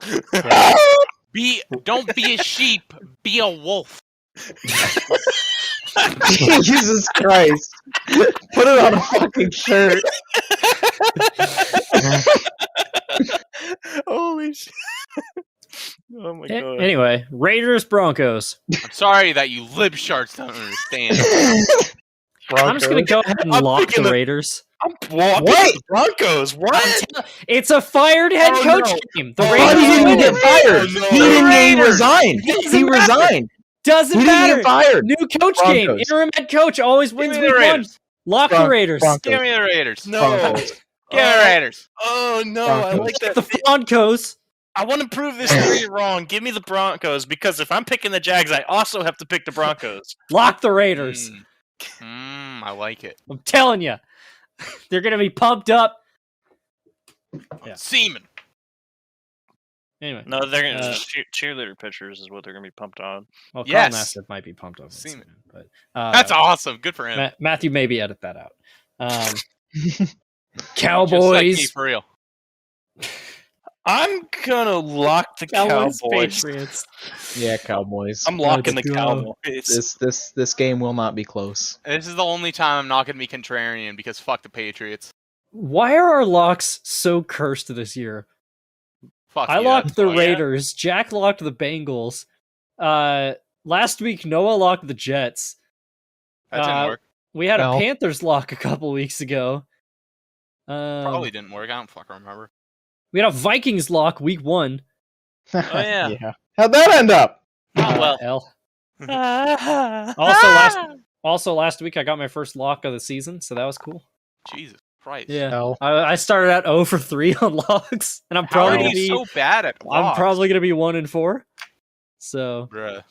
Don't be a sheep. Be a wolf. Jesus Christ, put it on a fucking shirt. Holy shit! Oh my god. Anyway, Raiders, Broncos. I'm sorry that you lib sharks don't understand. I'm just gonna go ahead and I'm lock picking the the- Raiders. I'm walking What? the Broncos. What? It's a fired head Oh, coach no. team. The Oh, But Raiders he are didn't winning. get fired. No. He didn't. He resigned. Doesn't He matter. resigned. Doesn't He matter. didn't get fired. New coach game. Broncos. Interim head coach always wins me the week one. Raiders. Lock the Bron- Raiders. Broncos. Give me the Raiders. No. Broncos. Give me the Raiders. Oh no! I Broncos. like that. The Broncos. I want to prove this theory wrong. Give me the Broncos, because if I'm picking the Jags, I also have to pick the Broncos. Lock the Raiders. I like it. I'm telling you, they're gonna be pumped up. Yeah. Seaman. Anyway, No, they're gonna Uh, cheerleader pitchers is what they're gonna be pumped on. well, Yes. Carl Nassib might be pumped up. Seaman. But That's awesome. Good for him. Matthew, maybe edit that out. Just Cowboys. like me, for real. I'm gonna lock the Cowboys. Patriots. Yeah, Cowboys. I'm locking the Let's go. Cowboys. This game will not be close. This is the only time I'm not going to be contrarian because fuck the Patriots. Why are our locks so cursed this year? Fuck I you, locked that's the why. Raiders. Jack locked the Bengals. Last week Noah locked the Jets. That didn't work. We had a Well. Panthers lock a couple weeks ago. Probably didn't work. I don't fucking remember. We had a Vikings lock week 1. Oh, yeah. How'd that end up? Oh, well. L. Also last week I got my first lock of the season, so that was cool. Jesus Christ. Yeah. Hell. I started out 0 for 3 on locks, and I'm How probably are gonna you be so bad at I'm locks? probably gonna be 1 and 4. So Bruh.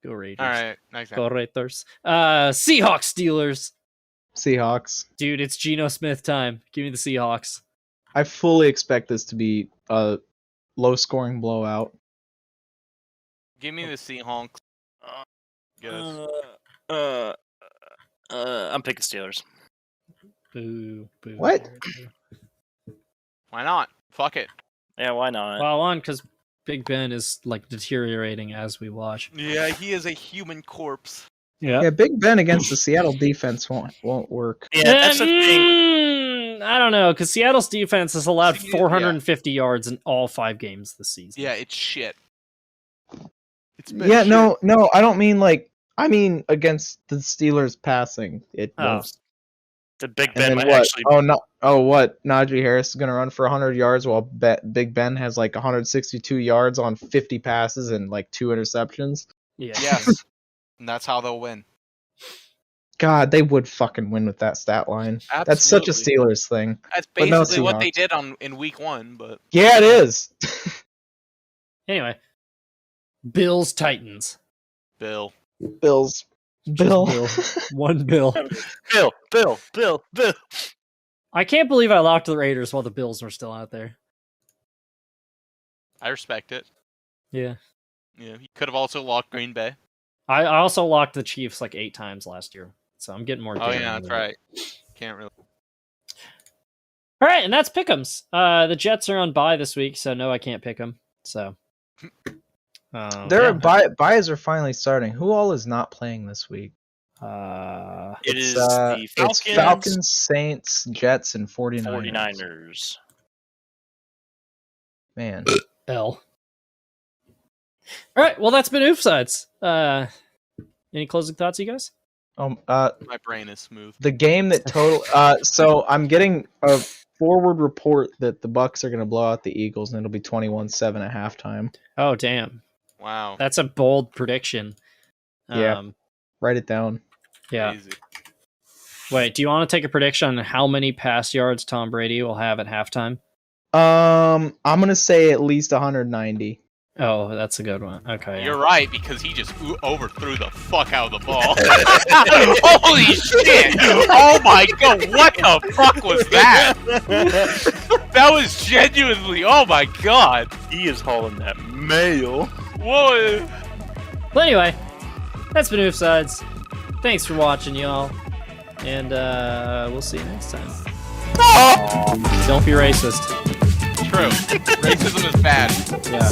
go Raiders. All right. Next Go time. Raiders. Seahawks Steelers. Seahawks. Dude, it's Geno Smith time. Give me the Seahawks. I fully expect this to be a low-scoring blowout. Give me the Seahawks. Yes. I'm picking Steelers. Boo, boo. What? Why not? Fuck it. Yeah, why not? Well, one, because Big Ben is like deteriorating as we watch. Yeah, he is a human corpse. Yeah, Big Ben against the Seattle defense won't work. Yeah, that's the thing. I don't know, because Seattle's defense has allowed See, 450 yards in all 5 games this season. Yeah, it's shit. It's Yeah, no, I don't mean I mean against the Steelers passing. It Oh. won't. The Big And Ben then might what? actually. Oh no! Oh what? Najee Harris is gonna run for 100 yards while Big Ben has like 162 yards on 50 passes and like 2 interceptions. Yeah. Yes. And that's how they'll win. God, they would fucking win with that stat line. That's such a Absolutely. Steelers thing. That's But no basically what they Seahawks. did in week 1, but Yeah, it is. Anyway, Bills Titans. Bill. Bills. Bill. Bill. One Bill. Bill. I can't believe I locked the Raiders while the Bills were still out there. I respect it. Yeah. Yeah, he could have also locked Green Bay. I also locked the Chiefs like 8 times last year, so I'm getting more. Oh daring yeah, than that's that. right. Can't really. All right, and that's pick'ems. The Jets are on bye this week, so no, I can't pick them. So. Their yeah. buys are finally starting. Who all is not playing this week? It is It's, the it's Falcons, Falcons, Saints, Jets, and 49ers. 49ers. Man. L. All right. Well, that's been Oofsides. Any closing thoughts, you guys? My brain is smooth. The game that total. So I'm getting a forward report that the Bucks are going to blow out the Eagles, and it'll be 21-7 at halftime. Oh, damn. Wow. That's a bold prediction. Yeah. Write it down. Yeah. Crazy. Wait, do you want to take a prediction on how many pass yards Tom Brady will have at halftime? I'm gonna say at least 190. Oh, that's a good one. Okay. You're right, because he just overthrew the fuck out of the ball. Holy shit! Oh my god, what the fuck was that? That was genuinely, oh my god. He is hauling that mail. Whoa. Well, anyway, that's been Oofsides. Thanks for watching, y'all. And we'll see you next time. Don't be racist. True. Racism is bad. Yeah.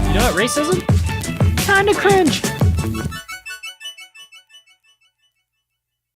You know what? Racism? Kinda cringe.